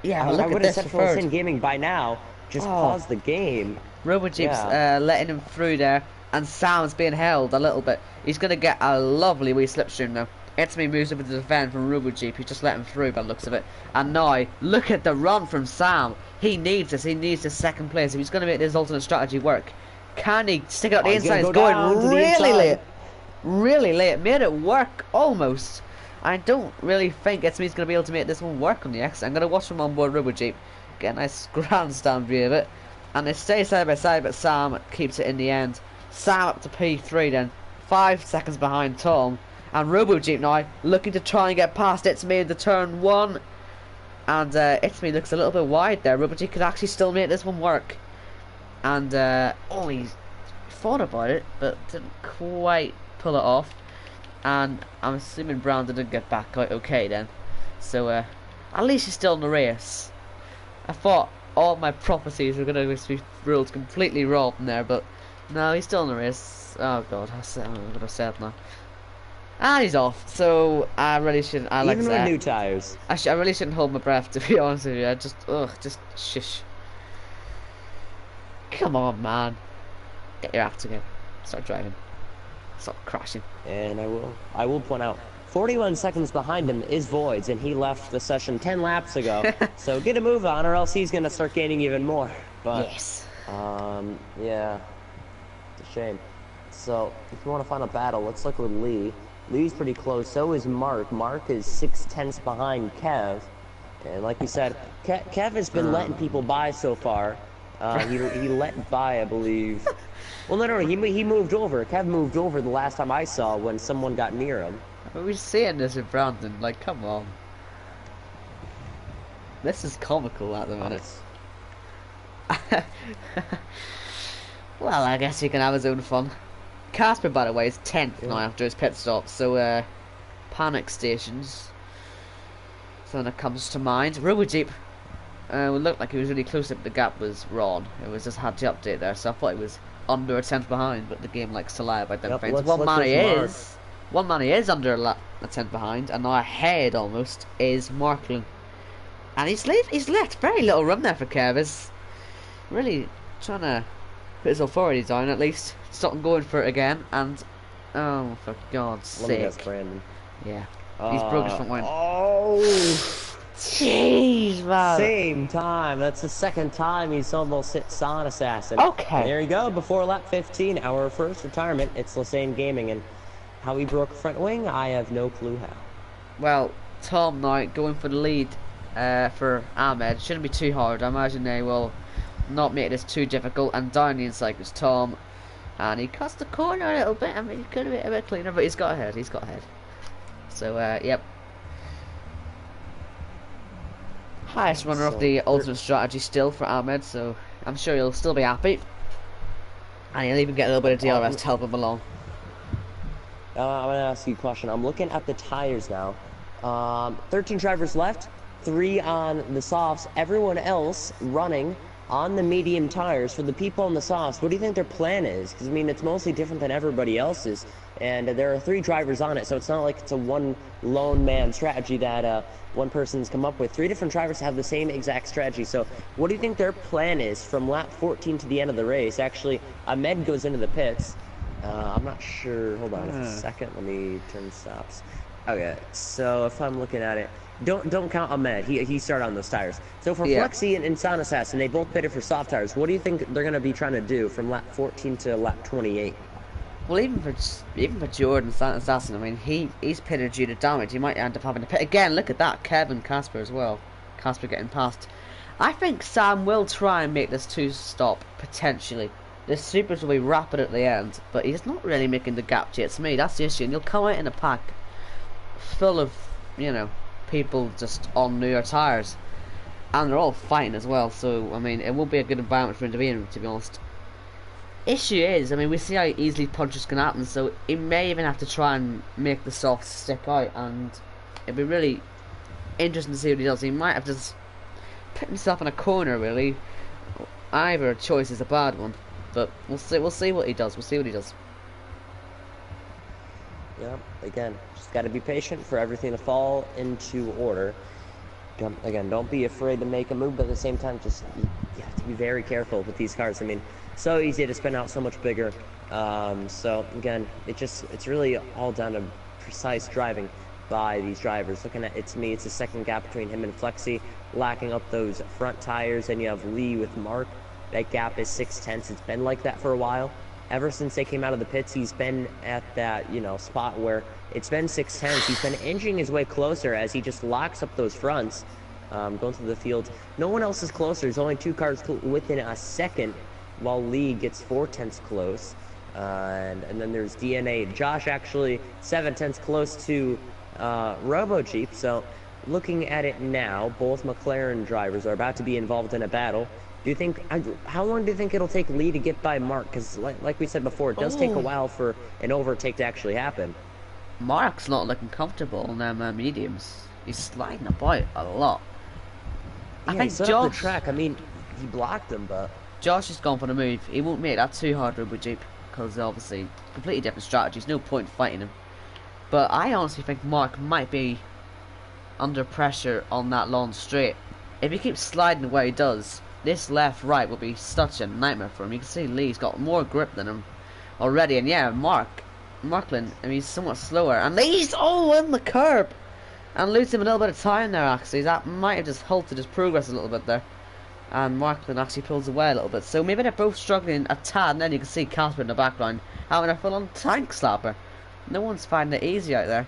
Yeah, I look would at have this said for for Lassane Gaming by now. Just pause the game. Rubajeep's letting him through there, and Sam's being held a little bit. He's going to get a lovely wee slipstream now. It's Me moves over to defend from Rubajeep. He just let him through by the looks of it. And now, look at the run from Sam. He needs this. He needs this 2nd place. If he's going to make this alternate strategy work, can he stick it out the inside? It's going really late. Really late. Made it work almost. I don't really think It's Me's going to be able to make this one work on the exit. I'm going to watch from on board Rubajeep. get a nice grandstand view of it. And they stay side by side, but Sam keeps it in the end. Sam up to P3 then, 5 seconds behind Tom. And Robo Jeep now looking to try and get past It's Me in the turn 1. And It's Me looks a little bit wide there. Robo Jeep could actually still make this one work. And oh, he thought about it, but didn't quite pull it off. And I'm assuming Brown didn't get back out okay then. So at least he's still in the race. I thought all my prophecies were going to be ruled completely wrong there, but no, he's still in the race. Oh god, I'm going to say it now. And he's off, so I really shouldn't. Even with new tires. I really shouldn't hold my breath, to be honest with you. I just, just shush. Come on, man. Get your act together. Start driving. Stop crashing. And I will point out, 41 seconds behind him is Voids, and he left the session 10 laps ago. So get a move on, or else he's going to start gaining even more. But, yes. Yeah, it's a shame. So if you want to find a battle, let's look with Lee. Lee's pretty close. So is Mark. Mark is 6/10 behind Kev. And like we said, Kev has been letting people by so far. He let by, I believe. Well, no, he moved over. Kev moved over the last time I saw when someone got near him. We're seeing this in Brandon, like, come on. This is comical at the minute. Well, I guess he can have his own fun. Casper, by the way, is 10th now after his pit stop, so, panic stations. Something that comes to mind. Robo Jeep. It looked like he was really close, but the gap was wrong. It was just had to update there, so I thought he was under a 10th behind, but the game likes to lie about them things. One man he is under a 10th behind, and now ahead almost is Markland. And he's left very little room there for Kev. He's really trying to put his authority down at least. Stop him going for it again, and oh, for God's sake. Brandon. Yeah. He's broke his front wing. Oh! Jeez, man. Same time. That's the second time he's almost hit Son Assassin. Okay. And there you go. Before lap 15, our first retirement. It's Lassane Gaming. And how he broke a front wing, I have no clue how. Well, Tom now going for the lead for Ahmed. Shouldn't be too hard. I imagine they will not make this too difficult. And down the inside is Tom. And he cuts the corner a little bit. I mean, he could have been a bit cleaner, but he's got ahead. He's got ahead. So, yep. Highest runner of the ultimate strategy still for Ahmed, so I'm sure he'll still be happy. And he'll even get a little bit of DRS to help him along. I'm going to ask you a question. I'm looking at the tires now. 13 drivers left, 3 on the softs. Everyone else running on the medium tires. For the people on the softs, what do you think their plan is? Because, I mean, it's mostly different than everybody else's. And there are 3 drivers on it, so it's not like it's a one lone man strategy that one person's come up with. 3 different drivers have the same exact strategy. So what do you think their plan is from lap 14 to the end of the race? Actually, Ahmed goes into the pits. I'm not sure. Hold on a second. Let me turn stops. Okay, so if I'm looking at it, don't count Ahmed. He started on those tires. So for Flexi and Son Assassin, they both pitted for soft tires. What do you think they're going to be trying to do from lap 14 to lap 28? Well, even for Jordan Assassin, I mean, he's pitted due to damage. He might end up having to pit again. Look at that, Kevin Casper as well. Casper getting past. I think Sam will try and make this 2-stop potentially. The supers will be rapid at the end, but he's not really making the gap to It's Me. That's the issue. And you'll come out in a pack full of, you know, people just on newer tires, and they're all fighting as well. So I mean, it won't be a good environment for him to be in, to be honest. Issue is, I mean, we see how easily punches can happen, so he may even have to try and make the softs stick out, and it'd be really interesting to see what he does. He might have to just put himself in a corner, really. Either choice is a bad one, but we'll see what he does. We'll see what he does. Yeah, again, just got to be patient for everything to fall into order. Again, don't be afraid to make a move, but at the same time, just you have to be very careful with these cars. I mean, so easy to spin out so much bigger. So again, it's really all down to precise driving by these drivers. Looking at It's Me, it's the second gap between him and Flexi, lacking up those front tires. And you have Lee with Mark. That gap is 6/10. It's been like that for a while. Ever since they came out of the pits, he's been at that, you know, spot where it's been 6/10. He's been inching his way closer as he just locks up those fronts. going through the field. No one else is closer. There's only 2 cars within a second, while Lee gets 4/10 close. And then there's DNA. Josh actually 7/10 close to Robo Jeep. So looking at it now, both McLaren drivers are about to be involved in a battle. Do you think, how long do you think it'll take Lee to get by Mark? Because like we said before, it does take a while for an overtake to actually happen. Mark's not looking comfortable on them mediums. He's sliding about a lot. I think he set up the track. I mean, he blocked him, but Josh has gone for the move. He won't make that too hard, Robo Jeep, because obviously completely different strategies. No point fighting him. But I honestly think Mark might be under pressure on that long straight. If he keeps sliding the way he does, this left-right will be such a nightmare for him. You can see Lee's got more grip than him already, and yeah, Marklin, I mean, he's somewhat slower, and Lee's in the curb, and losing him a little bit of time there. Actually, that might have just halted his progress a little bit there, and Marklin actually pulls away a little bit. So maybe they're both struggling a tad, and then you can see Casper in the background having a full-on tank slapper. No one's finding it easy out there.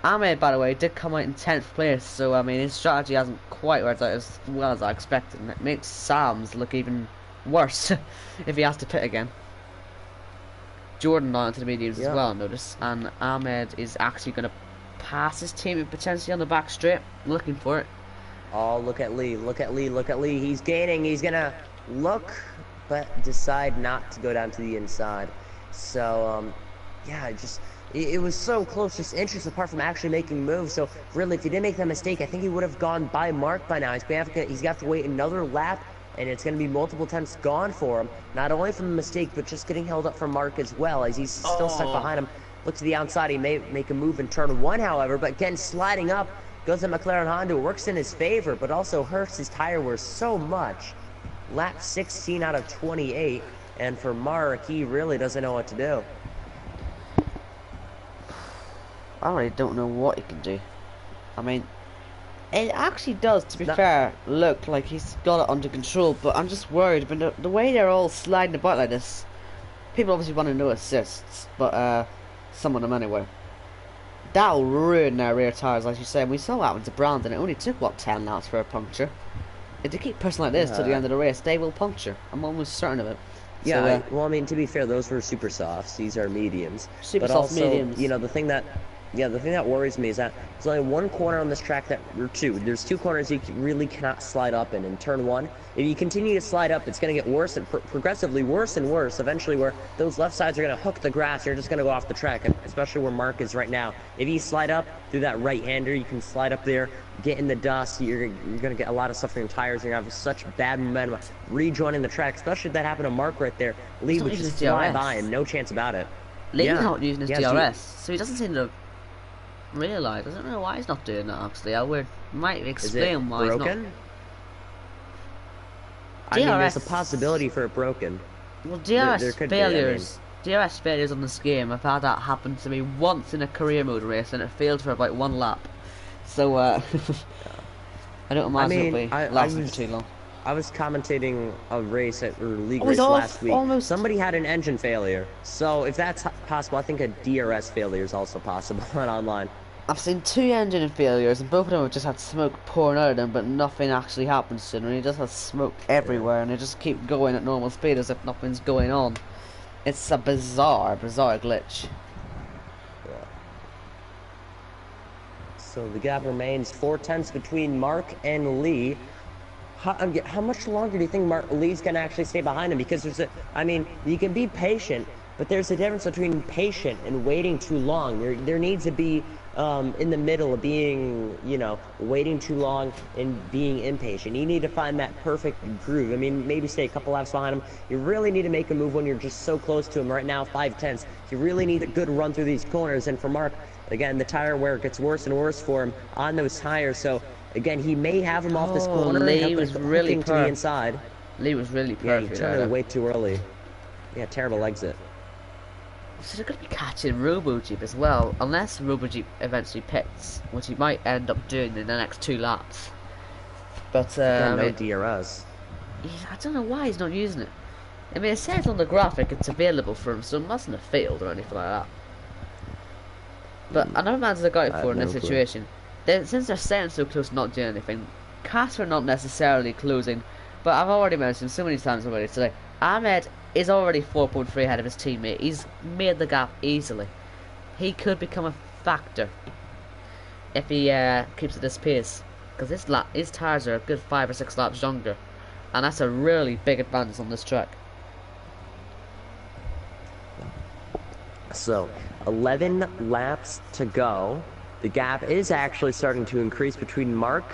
Ahmed, by the way, did come out in 10th place, so I mean his strategy hasn't quite worked out as well as I expected, and it makes Sam's look even worse if he has to pit again. Jordan down into the mediums as well, notice, and Ahmed is actually going to pass his teammate potentially on the back straight, looking for it. Oh, look at Lee, look at Lee, look at Lee. He's gaining, he's going to look, but decide not to go down to the inside. So, yeah, it was so close, just inches apart from actually making moves. So really, if he didn't make that mistake, I think he would have gone by Mark by now. He's got to wait another lap, and it's going to be multiple times gone for him. Not only from the mistake, but just getting held up from Mark as well, as he's still stuck behind him. Look to the outside. He may make a move in turn 1, however, but again, sliding up goes to McLaren Honda. It works in his favor, but also hurts his tire wear so much. Lap 16 out of 28, and for Mark, he really doesn't know what to do. I really don't know what he can do. I mean, it actually does, to be fair, look like he's got it under control, but I'm just worried. But the way they're all sliding about like this, people obviously want to know assists, but some of them anyway. That'll ruin their rear tires, like you said. We saw what happened to Brandon. It only took, what, 10 laps for a puncture. If they keep pushing like this till the end of the race, they will puncture. I'm almost certain of it. Yeah, well, I mean, to be fair, those were super softs. These are mediums. Super but soft also, mediums. You know, the thing that worries me is that there's only one corner on this track or two. There's 2 corners you really cannot slide up in turn 1. If you continue to slide up, it's going to get worse and progressively worse and worse, eventually where those left sides are going to hook the grass. You're just going to go off the track, especially where Mark is right now. If you slide up through that right-hander, you can slide up there, get in the dust. You're going to get a lot of stuff from your tires. You're going to have such bad momentum rejoining the track, especially if that happened to Mark right there. Lee would just fly by him, no chance about it. Lee's not using his DRS, so he doesn't seem to realise. I don't know why he's not doing that, actually. I might explain why he's not. I mean, there's a possibility for it broken. Well, DRS failures. DRS failures on this game. I've had that happen to me once in a career mode race, and it failed for about 1 lap. So, I don't imagine it'll be lasting for too long. I was commentating a race at league race last week. Somebody had an engine failure. So if that's possible, I think a DRS failure is also possible on online. I've seen 2 engine failures, and both of them have just had smoke pouring out of them, but nothing actually happens to them. He just has smoke everywhere, and they just keep going at normal speed as if nothing's going on. It's a bizarre glitch. Yeah. So the gap remains 4/10 between Mark and Lee. How much longer do you think Lee's going to actually stay behind him? Because I mean, you can be patient, but there's a difference between patient and waiting too long. There needs to be in the middle of being, waiting too long and being impatient. You need to find that perfect groove. I mean, maybe stay a couple laps behind him. You really need to make a move when you're just so close to him. Right now, 5/10. You really need a good run through these corners. And for Mark, again, the tire wear gets worse and worse for him on those tires. So again, he may have him off this corner. Lee was really to the inside. Lee was really perfect. Yeah, he turned it way too early. Yeah, terrible exit. So they're going to be catching Robo Jeep as well, unless Robo Jeep eventually pits, which he might end up doing in the next 2 laps. But no DRS. I don't know why he's not using it. I mean, it says on the graphic it's available for him, so it mustn't have failed or anything like that. But another man's look out for in this situation. Since they're staying so close, not doing anything, Casper not necessarily closing, but I've already mentioned so many times already today, Ahmed is already 4.3 ahead of his teammate. He's made the gap easily. He could become a factor if he keeps at this pace, because his tyres are a good 5 or 6 laps younger, and that's a really big advantage on this track. So, 11 laps to go. The gap is actually starting to increase between Mark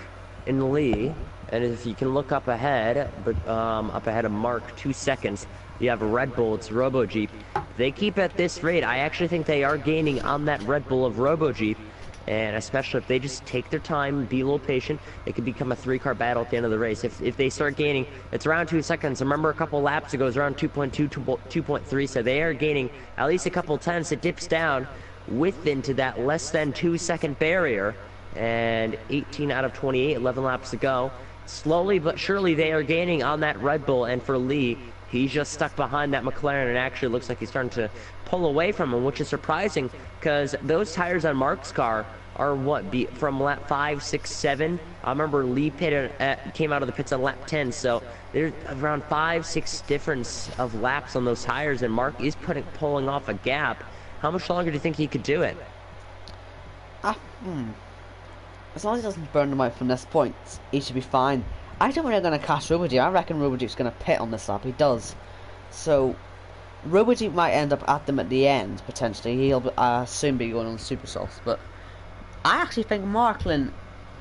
and Lee. And if you can look up ahead, up ahead of Mark, 2 seconds, you have Red Bull, it's Robo Jeep. They keep at this rate. I actually think they are gaining on that Red Bull of Robo Jeep. And especially if they just take their time, be a little patient, it could become a 3-car battle at the end of the race. If they start gaining, it's around 2 seconds. Remember a couple laps ago, it was around 2.2, 2.3, so they are gaining at least a couple tenths. It dips down into that less than 2-second barrier, and 18 out of 28, 11 laps to go. Slowly but surely they are gaining on that Red Bull, and for Lee, he's just stuck behind that McLaren, and actually looks like he's starting to pull away from him, which is surprising because those tires on Mark's car are from lap 5, 6, 7. I remember Lee came out of the pits on lap 10, so there's around 5, 6 difference of laps on those tires, and Mark is pulling off a gap. How much longer do you think he could do it? As long as he doesn't burn them out from this point, he should be fine. I don't think they're going to catch Robojeep. I reckon Robojeep's going to pit on this lap. He does. So, Robojeep might end up at them at the end, potentially. He'll soon be going on Super Sauce. But I actually think Marklin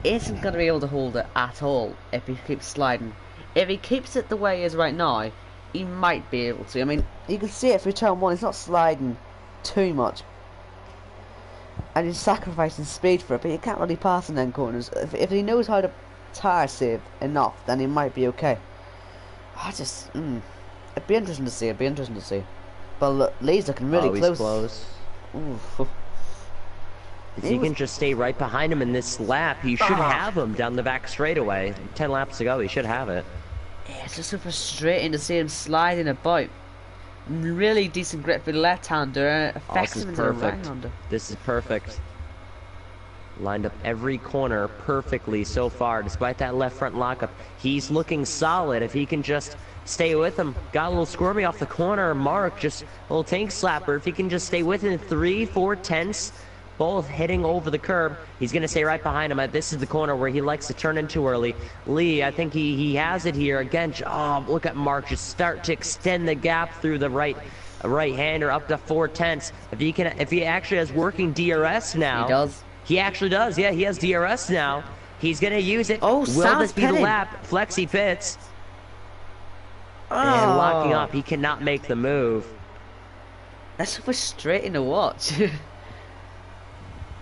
isn't going to be able to hold it at all if he keeps sliding. If he keeps it the way he is right now, he might be able to. I mean, you can see it for turn 1. He's not sliding too much. And he's sacrificing speed for it, but you can't really pass in them corners. If he knows how to tire save enough, then he might be okay. It'd be interesting to see. But look, Lee's looking really close. Ooh. If he can just stay right behind him in this lap, he should have him down the back straightaway. 10 laps to go, he should have it. Yeah, it's just so frustrating to see him sliding about. Really decent grip for the left-hander, affects him into the right-hander. This is perfect. Lined up every corner perfectly so far, despite that left front lockup. He's looking solid if he can just stay with him. Got a little squirmy off the corner. Mark, just a little tank slapper. If he can just stay within 3, 4 tenths, both hitting over the curb, he's going to stay right behind him. This is the corner where he likes to turn in too early. Lee, I think he has it here. Again, look at Mark just start to extend the gap through the right-hander up to 4 tenths. If he actually has working DRS now. He does. He actually does, yeah, he has DRS now. He's going to use it. Oh, will Sam's this be the pitting. lap? Flexi pits. And locking up, he cannot make the move. That's frustrating to watch.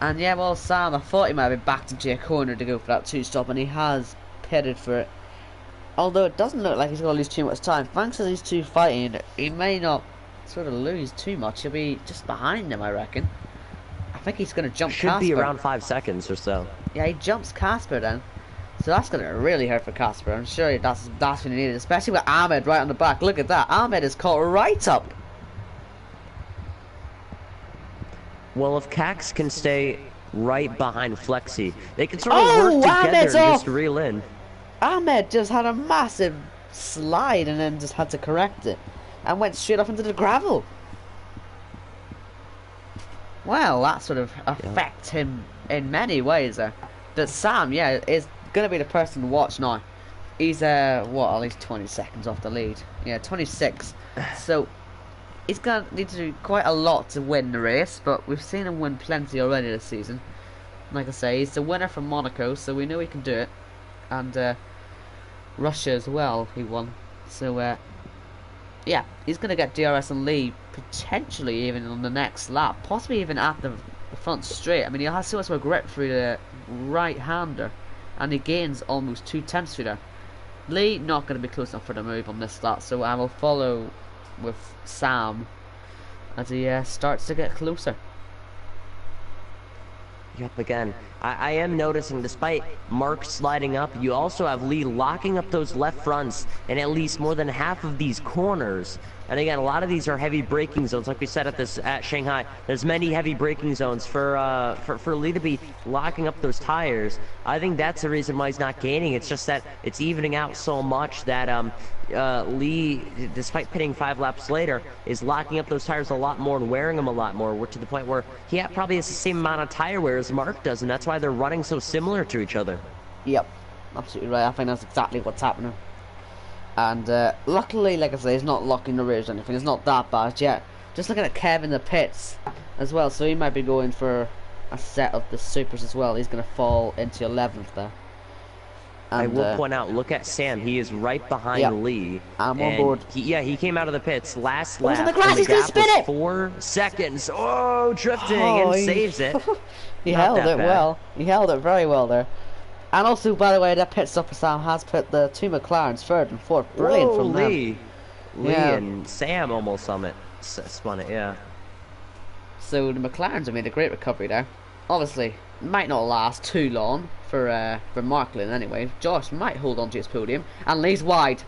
And yeah, well, Sam, I thought he might have been backed into a corner to go for that 2-stop, and he has pitted for it. Although it doesn't look like he's going to lose too much time. Thanks to these two fighting, he may not sort of lose too much. He'll be just behind him, I reckon. I think he's going to jump Casper. Should be around 5 seconds or so. Yeah, he jumps Casper then. So that's going to really hurt for Casper. I'm sure that's what he needed, especially with Ahmed right on the back. Look at that. Ahmed is caught right up. Well, if Cax can stay right behind Flexi, they can sort of work together Ahmed's and off. just reel in. Ahmed just had a massive slide and then just had to correct it. And went straight off into the gravel. Well, that sort of affects him in many ways there. But Sam, yeah, is going to be the person to watch now. He's, at least 20 seconds off the lead. Yeah, 26. So, he's going to need to do quite a lot to win the race, but we've seen him win plenty already this season. Like I say, he's the winner from Monaco, so we know he can do it. And Russia as well, he won. So, yeah, he's going to get DRS and Lee potentially even on the next lap, possibly even at the front straight. I mean, he'll have so much more grip through the right-hander, and he gains almost 2 tenths through there. Lee not going to be close enough for the move on this lap, so I will follow with Sam as he starts to get closer. Yep, again, I am noticing, despite Mark sliding up, you also have Lee locking up those left fronts in at least more than half of these corners. And again, a lot of these are heavy braking zones, like we said at Shanghai. There's many heavy braking zones for Lee to be locking up those tires. I think that's the reason why he's not gaining. It's just that it's evening out so much that Lee, despite pitting 5 laps later, is locking up those tires a lot more and wearing them a lot more, to the point where he probably has the same amount of tire wear as Mark does, and that's why they're running so similar to each other. Yep, absolutely right. I think that's exactly what's happening. And luckily, like I say, he's not locking the rears or anything. It's not that bad yet. Just looking at Kev in the pits as well, so he might be going for a set of the supers as well. He's going to fall into 11th there. And, I will point out, look at Sam. He is right behind Lee. I'm on board. He came out of the pits last lap. On the grass, he's going to spin it! 4 seconds. Oh, drifting and saves it. He held it well. He held it very well there. And also, by the way, that pit stop for Sam has put the 2 McLarens 3rd and 4th. Brilliant from them. Lee and Sam almost spun it, yeah. So the McLarens have made a great recovery there. Obviously, might not last too long for Marklin anyway. Josh might hold on to his podium. And Lee's wide.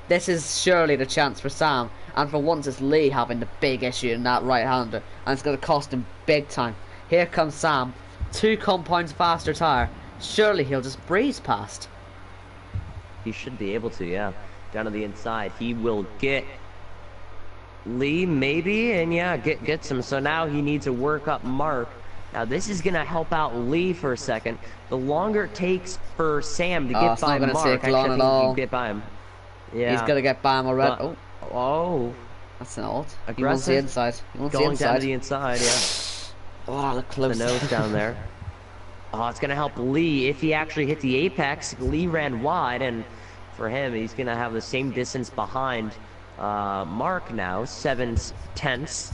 This is surely the chance for Sam. And for once, it's Lee having the big issue in that right-hander. And it's going to cost him big time. Here comes Sam. 2 compounds faster tyre. Surely he'll just breeze past. He should be able to, yeah. Down to the inside. He will get Lee, maybe, and yeah, get some. So now he needs to work up Mark. Now this is going to help out Lee for a second. The longer it takes for Sam to get by Mark, I think he can get by him. Yeah. He's going to get by him already. Oh. That's an odd. Aggressive. He wants the inside. He wants Going the inside. down to the inside, yeah. Oh, look close. The nose down there. Oh, it's going to help Lee. If he actually hit the apex, Lee ran wide, and for him, he's going to have the same distance behind Mark now, 7/10.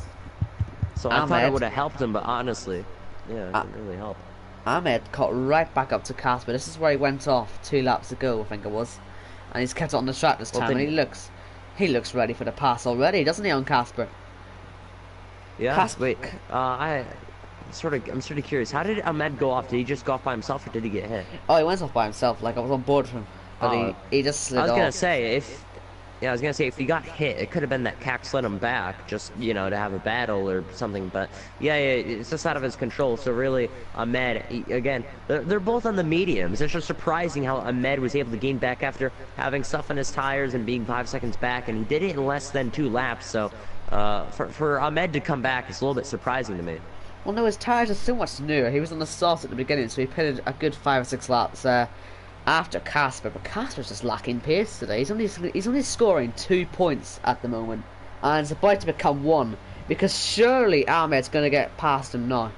So I thought it would have helped him, but honestly, yeah, it didn't really help. Ahmed caught right back up to Casper. This is where he went off 2 laps ago, I think it was. And he's kept it on the track this time, and he looks ready for the pass already, doesn't he, on Casper? Yeah, wait, I'm sort of curious. How did Ahmed go off? Did he just go off by himself, or did he get hit? Oh, he went off by himself. Like, I was on board with him, but he just slid off. I was gonna say if he got hit, it could have been that Cax slid him back, just to have a battle or something. But yeah, it's just out of his control. So really, Ahmed, again, they're both on the mediums. It's just surprising how Ahmed was able to gain back after having stuff in his tires and being 5 seconds back, and he did it in less than 2 laps. So for Ahmed to come back, it's a little bit surprising to me. Well, no, his tyres are so much newer. He was on the soft at the beginning, so he pitted a good 5 or 6 laps after Casper. But Casper's just lacking pace today. He's only scoring 2 points at the moment, and it's about to become 1, because surely Ahmed's going to get past him now.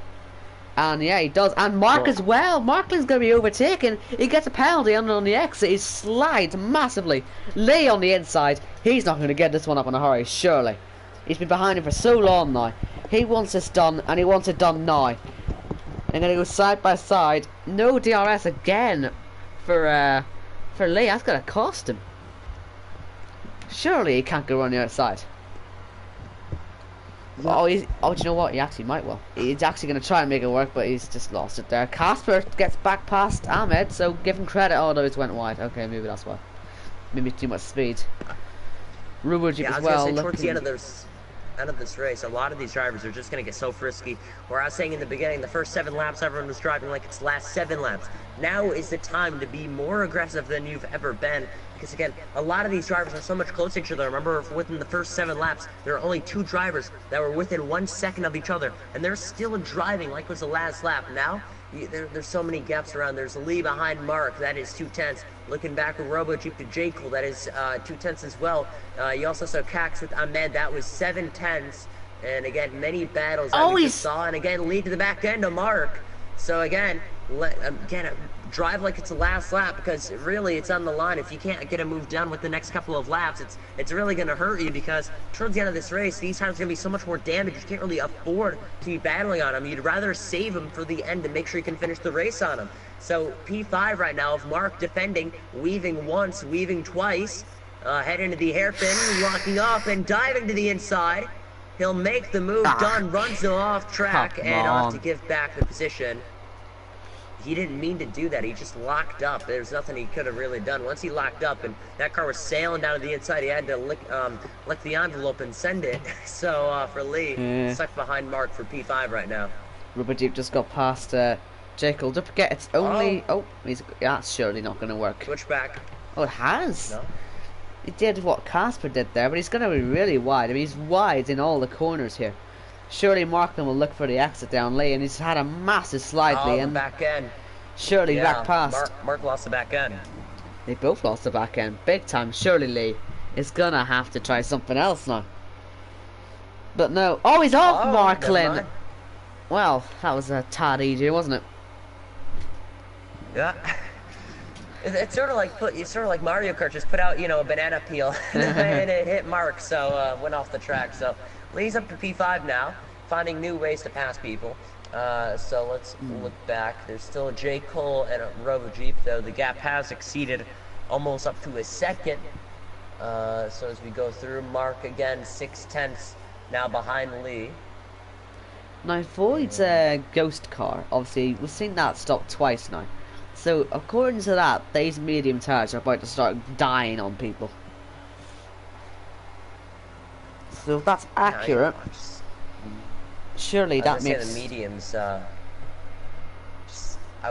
And yeah, he does. And Mark as well. Marklin's going to be overtaken. He gets a penalty on the exit. He slides massively. Lee on the inside. He's not going to get this one up in a hurry, surely. He's been behind him for so long now. He wants this done, and he wants it done now. They're going to go side by side. No DRS again for Lee. That's going to cost him. Surely he can't go on the outside. Oh, do you know what? He actually might well. He's actually going to try and make it work, but he's just lost it there. Casper gets back past Ahmed, so give him credit. Oh, no, it went wide. Okay, maybe that's why. Maybe too much speed. Ruber Jeep as well. Say, towards the end of this race, a lot of these drivers are just going to get so frisky. Where I was saying in the beginning, the first 7 laps, everyone was driving like it's the last 7 laps. Now is the time to be more aggressive than you've ever been. Because again, a lot of these drivers are so much closer to each other. Remember, within the first 7 laps, there are only 2 drivers that were within 1 second of each other. And they're still driving like it was the last lap. Now, there's so many gaps around. There's Lee behind Mark, that is 2/10. Looking back with Robo Jeep to J. Cole, that is 2/10 as well. You also saw Cax with Ahmed, that was 7/10. And again, many battles that we just saw. And again, lead to the back end of Mark. So again, drive like it's the last lap, because really it's on the line. If you can't get a move done with the next couple of laps, it's really going to hurt you, because towards the end of this race, these tires are going to be so much more damage. You can't really afford to be battling on them. You'd rather save them for the end to make sure you can finish the race on them. So P5 right now of Mark defending, weaving once, weaving twice, heading to the hairpin, locking off and diving to the inside. He'll make the move done, runs them off track, and off to give back the position he didn't mean to do that. He just locked up. There's nothing he could have really done. Once he locked up and that car was sailing down to the inside, he had to lick the envelope and send it. So for Lee, Yeah. stuck behind Mark for P5 right now. Rubber Jeep just got past Jekyll. Don't forget, it's only... Oh, that's surely not going to work. Switchback. Oh, it has? No? He did what Casper did there, but he's going to be really wide. I mean, he's wide in all the corners here. Surely Markland will look for the exit down Lee, and he's had a massive slide, Lee, The and back end. surely back past. Mark lost the back end. They both lost the back end, big time. Surely Lee is going to have to try something else now. But no. Oh, he's off, Markland! Well, that was a tad easier, wasn't it? Yeah. It's sort of like Mario Kart just put out, a banana peel and it hit Mark, so went off the track. So Lee's up to P5 now, finding new ways to pass people. So let's look back. There's still a J. Cole and a Robo Jeep, though the gap has exceeded almost up to a second. So as we go through, Mark again 6/10 now behind Lee. Now Void's ghost car, obviously we've seen that stop twice now. So according to that, these medium tires are about to start dying on people. So if that's accurate, surely that makes... the mediums, I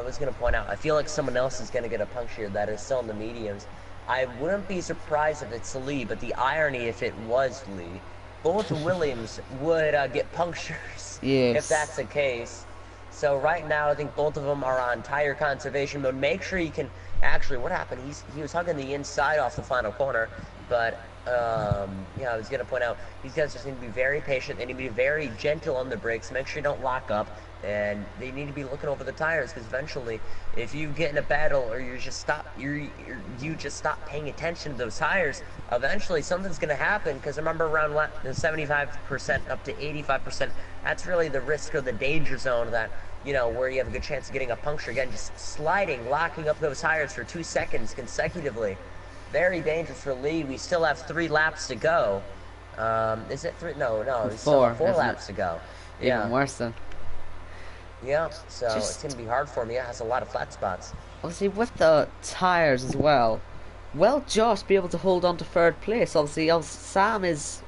was going to point out, I feel like someone else is going to get a puncture that is still in the mediums. I wouldn't be surprised if it's Lee, but the irony if it was Lee, both Williams would get punctures if that's the case. So right now, I think both of them are on tire conservation mode. Make sure you can... Actually, what happened? He was hugging the inside off the final corner, but... yeah, I was going to point out, these guys just need to be very patient. They need to be very gentle on the brakes. Make sure you don't lock up. And they need to be looking over the tires, because eventually, if you get in a battle or you just stop paying attention to those tires, eventually something's going to happen. Because remember, around the 75% up to 85%, that's really the risk or the danger zone that, where you have a good chance of getting a puncture. Again, just sliding, locking up those tires for 2 seconds consecutively. Very dangerous for Lee. We still have 3 laps to go. Is it 3? No, it's still 4 laps to go. Even worse then. Yeah, so it's going to be hard for him. Yeah, it has a lot of flat spots. Obviously, with the tyres as well, will Josh be able to hold on to 3rd place? Obviously, Sam is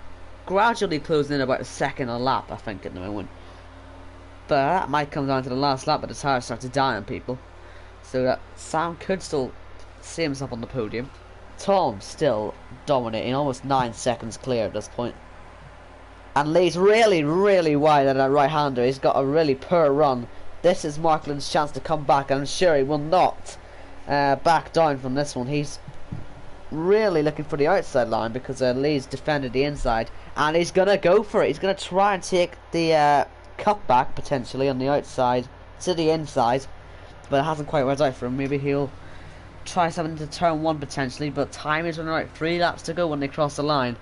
gradually closing in about a second a lap, I think, at the moment. But that might come down to the last lap, but the tyres start to die on people. So that Sam could still see himself on the podium. Tom still dominating, almost 9 seconds clear at this point. And Lee's really, really wide at that right-hander. He's got a really poor run. This is Markland's chance to come back, and I'm sure he will not back down from this one. He's really looking for the outside line because Lee's defended the inside, and he's going to go for it. He's going to try and take the cutback, potentially, on the outside to the inside, but it hasn't quite worked out for him. Maybe he'll try something to turn 1 potentially, but time is running out. 3 laps to go when they cross the line,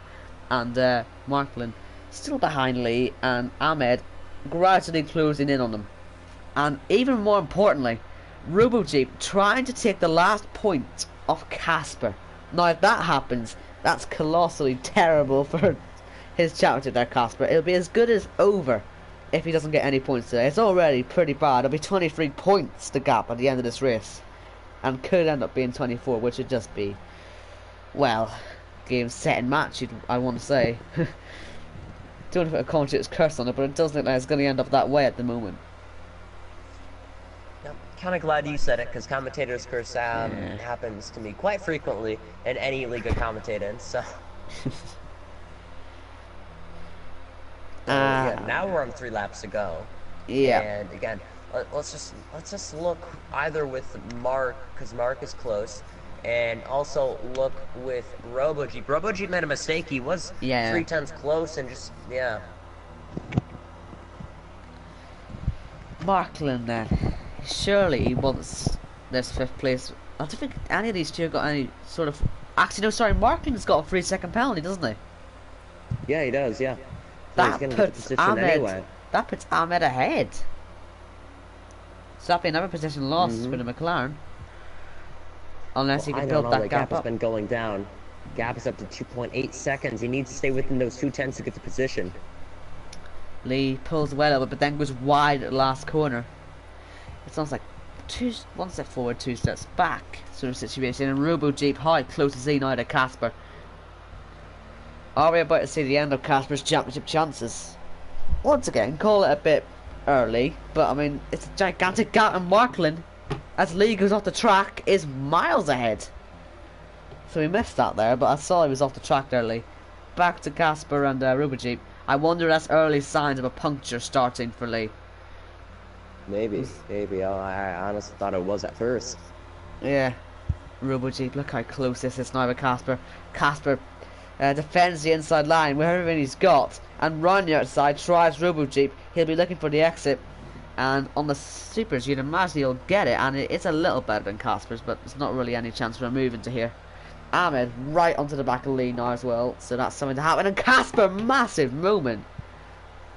and Markland still behind Lee, and Ahmed gradually closing in on them. And even more importantly, RoboJeep trying to take the last point off Casper. Now if that happens, that's colossally terrible for his championship there, Casper. It'll be as good as over if he doesn't get any points today. It's already pretty bad. It'll be 23 points the gap at the end of this race, and could end up being 24, which would just be, well, game, set and match, I want to say. Don't know if a commentator's curse on it, but it does look like it's going to end up that way at the moment. Yep, kind of glad you said it, because commentator's curse happens to me quite frequently in any league I commentate in, so... Yeah, now we're on 3 laps to go. Yeah. And again, let's just look either with Mark, because Mark is close, and also look with RoboJeep. RoboJeep made a mistake. He was 3/10 close and just Markland then. Surely he wants this 5th place. I don't think any of these two got any sort of... Actually, no, sorry, Markland's got a 3-second penalty, doesn't he? Yeah, he does, yeah. That puts Ahmed, that puts Ahmed ahead. So that'd be another position lost for the McLaren. Unless he can build that gap up. Has been going down. Gap is up to 2.8 seconds. He needs to stay within those 2/10 to get the position. Lee pulls well over, but then goes wide at the last corner. It sounds like one step forward, 2 steps back sort of situation. And Robo Jeep high, close as he now to Casper. Are we about to see the end of Casper's championship chances? Once again, call it a bit early, but I mean, it's a gigantic gap in Markland as Lee goes off the track, is miles ahead. So we missed that there, but I saw he was off the track there, Lee. Back to Casper and Robo Jeep. I wonder if that's early signs of a puncture starting for Lee. Maybe. I honestly thought it was at first. Yeah. Robo Jeep, look how close this is now with Casper. Casper defends the inside line with everything he's got, and round the outside tries Robo Jeep. He'll be looking for the exit, and on the supers you'd imagine he'll get it, and it's a little better than Casper's, but there's not really any chance for a move into here. Ahmed right onto the back of Lee now as well, so that's something to happen. And Casper, massive moment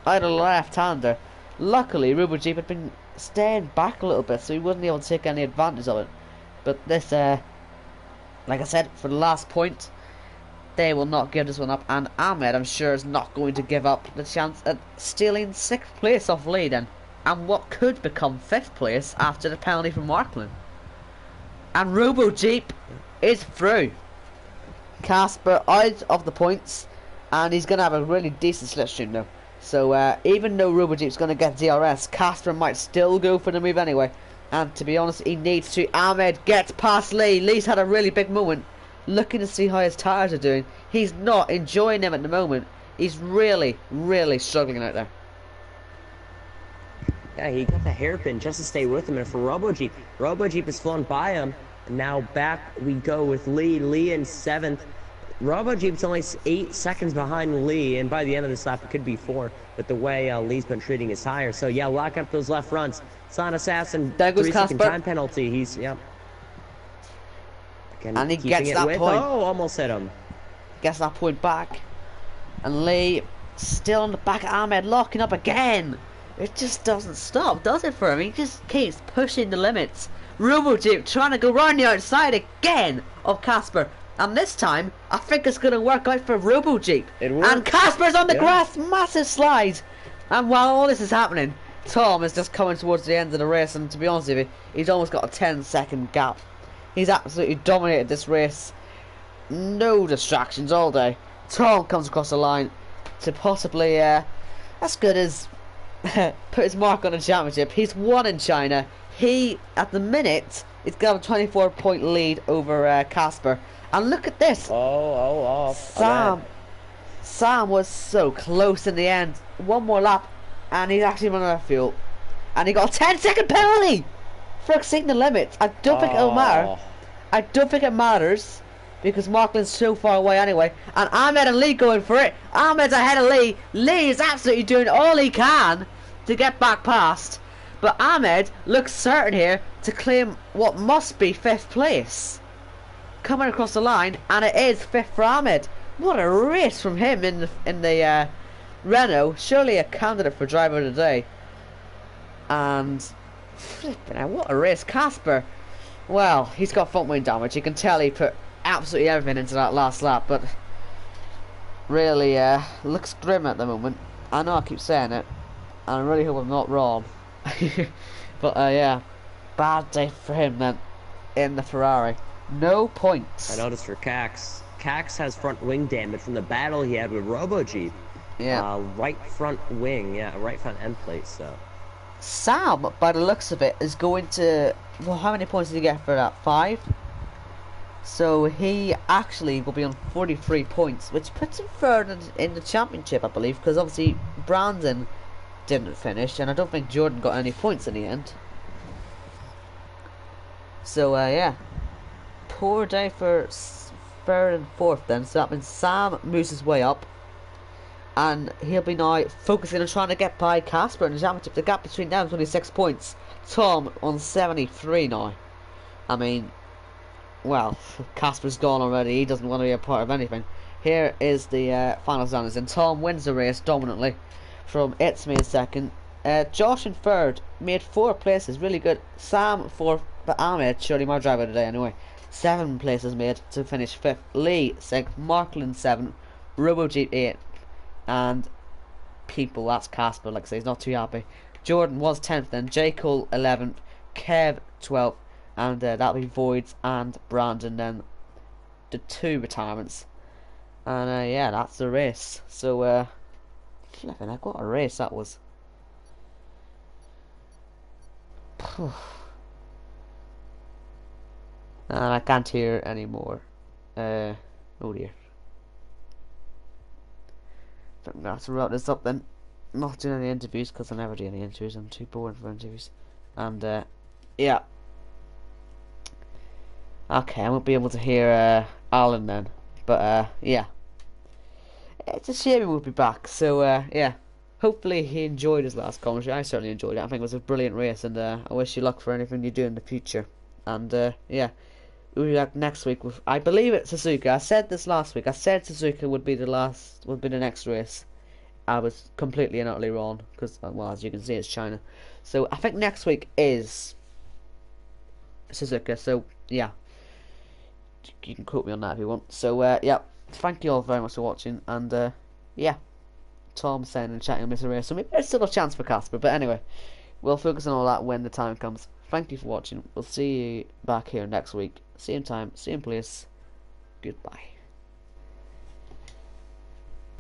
out of the left-hander. Luckily Robo Jeep had been staying back a little bit, so he wasn't able to take any advantage of it. But this, like I said, for the last point, they will not give this one up, and Ahmed, I'm sure, is not going to give up the chance at stealing 6th place off Lee then, and what could become 5th place after the penalty from Markland. And Robo Jeep is through. Casper out of the points, and he's going to have a really decent slipstream now. So even though Robo Jeep's going to get DRS, Casper might still go for the move anyway. And to be honest, he needs to. Ahmed gets past Lee. Lee's had a really big moment, looking to see how his tyres are doing. He's not enjoying them at the moment. He's really, really struggling out there. Yeah, he got the hairpin just to stay with him, and for Robo Jeep has flown by him. And now back we go with Lee. Lee in 7th. Robo Jeep's only 8 seconds behind Lee, and by the end of this lap it could be 4 with the way Lee's been treating his tire. So yeah, lock up those left fronts. Son Assassin, there goes 3-second Casper. time penalty. He's Again, and he gets that point. Oh, almost hit him. Gets that point back, and Lee still on the back of Ahmed, locking up again. It just doesn't stop, does it, for him? He just keeps pushing the limits. Robo Jeep trying to go round the outside again of Casper, and this time I think it's going to work out for Robo Jeep. And Casper's on the grass, massive slide. And while all this is happening, Tom is just coming towards the end of the race, and to be honest with you, he's almost got a 10-second gap. He's absolutely dominated this race. No distractions all day. Tom comes across the line to possibly, as good as put his mark on the championship. He's won in China. He, at the minute, is got a 24-point lead over Casper. And look at this. Sam was so close in the end. One more lap, and he's actually running out of fuel. And he got a 10-second penalty for exceeding the limits. I don't think it'll matter. I don't think it matters, because Markland's so far away anyway. And Ahmed and Lee going for it. Ahmed's ahead of Lee. Lee is absolutely doing all he can to get back past. But Ahmed looks certain here to claim what must be 5th place. Coming across the line, and it is 5th for Ahmed. What a race from him in the Renault. Surely a candidate for driver of the day. And flipping out, what a race. Casper, well, he's got front wing damage. You can tell he put absolutely everything into that last lap, but really looks grim at the moment. I know I keep saying it, and I really hope I'm not wrong. But yeah, bad day for him then in the Ferrari. No points. I noticed for Cax. Cax has front wing damage from the battle he had with Robo Jeep. Yeah. Right front wing, right front end plate, so. Sam, by the looks of it, is going to... Well, how many points did he get for that? 5? So he actually will be on 43 points, which puts him third in the championship, I believe, because obviously Brandon didn't finish, and I don't think Jordan got any points in the end. So, yeah. Poor day for 3rd and 4th then, so that means Sam moves his way up, and he'll be now focusing on trying to get by Casper in the championship. The gap between them is only 6 points. Tom on 73 now. I mean, well, Casper's gone already. He doesn't want to be a part of anything. Here is the final standings, and Tom wins the race dominantly from It's Me in 2nd. Josh in 3rd, made 4 places, really good. Sam 4th, but Ahmed, surely my driver today anyway, 7 places made to finish 5th. Lee 6th, Markland 7th, Robo Jeep 8th, and people, that's Casper, like I say, he's not too happy. Jordan was 10th then, J. Cole 11th, Kev 12th, and that'll be Voids and Brandon then the 2 retirements. And yeah, that's the race. So flipping heck, what a race that was. And I can't hear anymore. Oh dear. I'm gonna have to wrap this up then. Not doing any interviews because I never do any interviews. I'm too boring for interviews. And yeah. Okay, I won't be able to hear Alan then. But yeah. It's a shame he won't be back. So yeah. Hopefully he enjoyed his last commentary. I certainly enjoyed it. I think it was a brilliant race, and I wish you luck for anything you do in the future. And yeah. We'll be back next week with, I believe it's Suzuka. I said this last week. I said Suzuka would be the next race. I was completely and utterly wrong because, well, as you can see, it's China. So I think next week is Suzuka. So yeah, you can quote me on that if you want. So yeah, thank you all very much for watching, and yeah, Tom saying and chatting with Mr. Race. So maybe there's still a chance for Casper, but anyway, we'll focus on all that when the time comes. Thank you for watching. We'll see you back here next week. Same time, same place. Goodbye.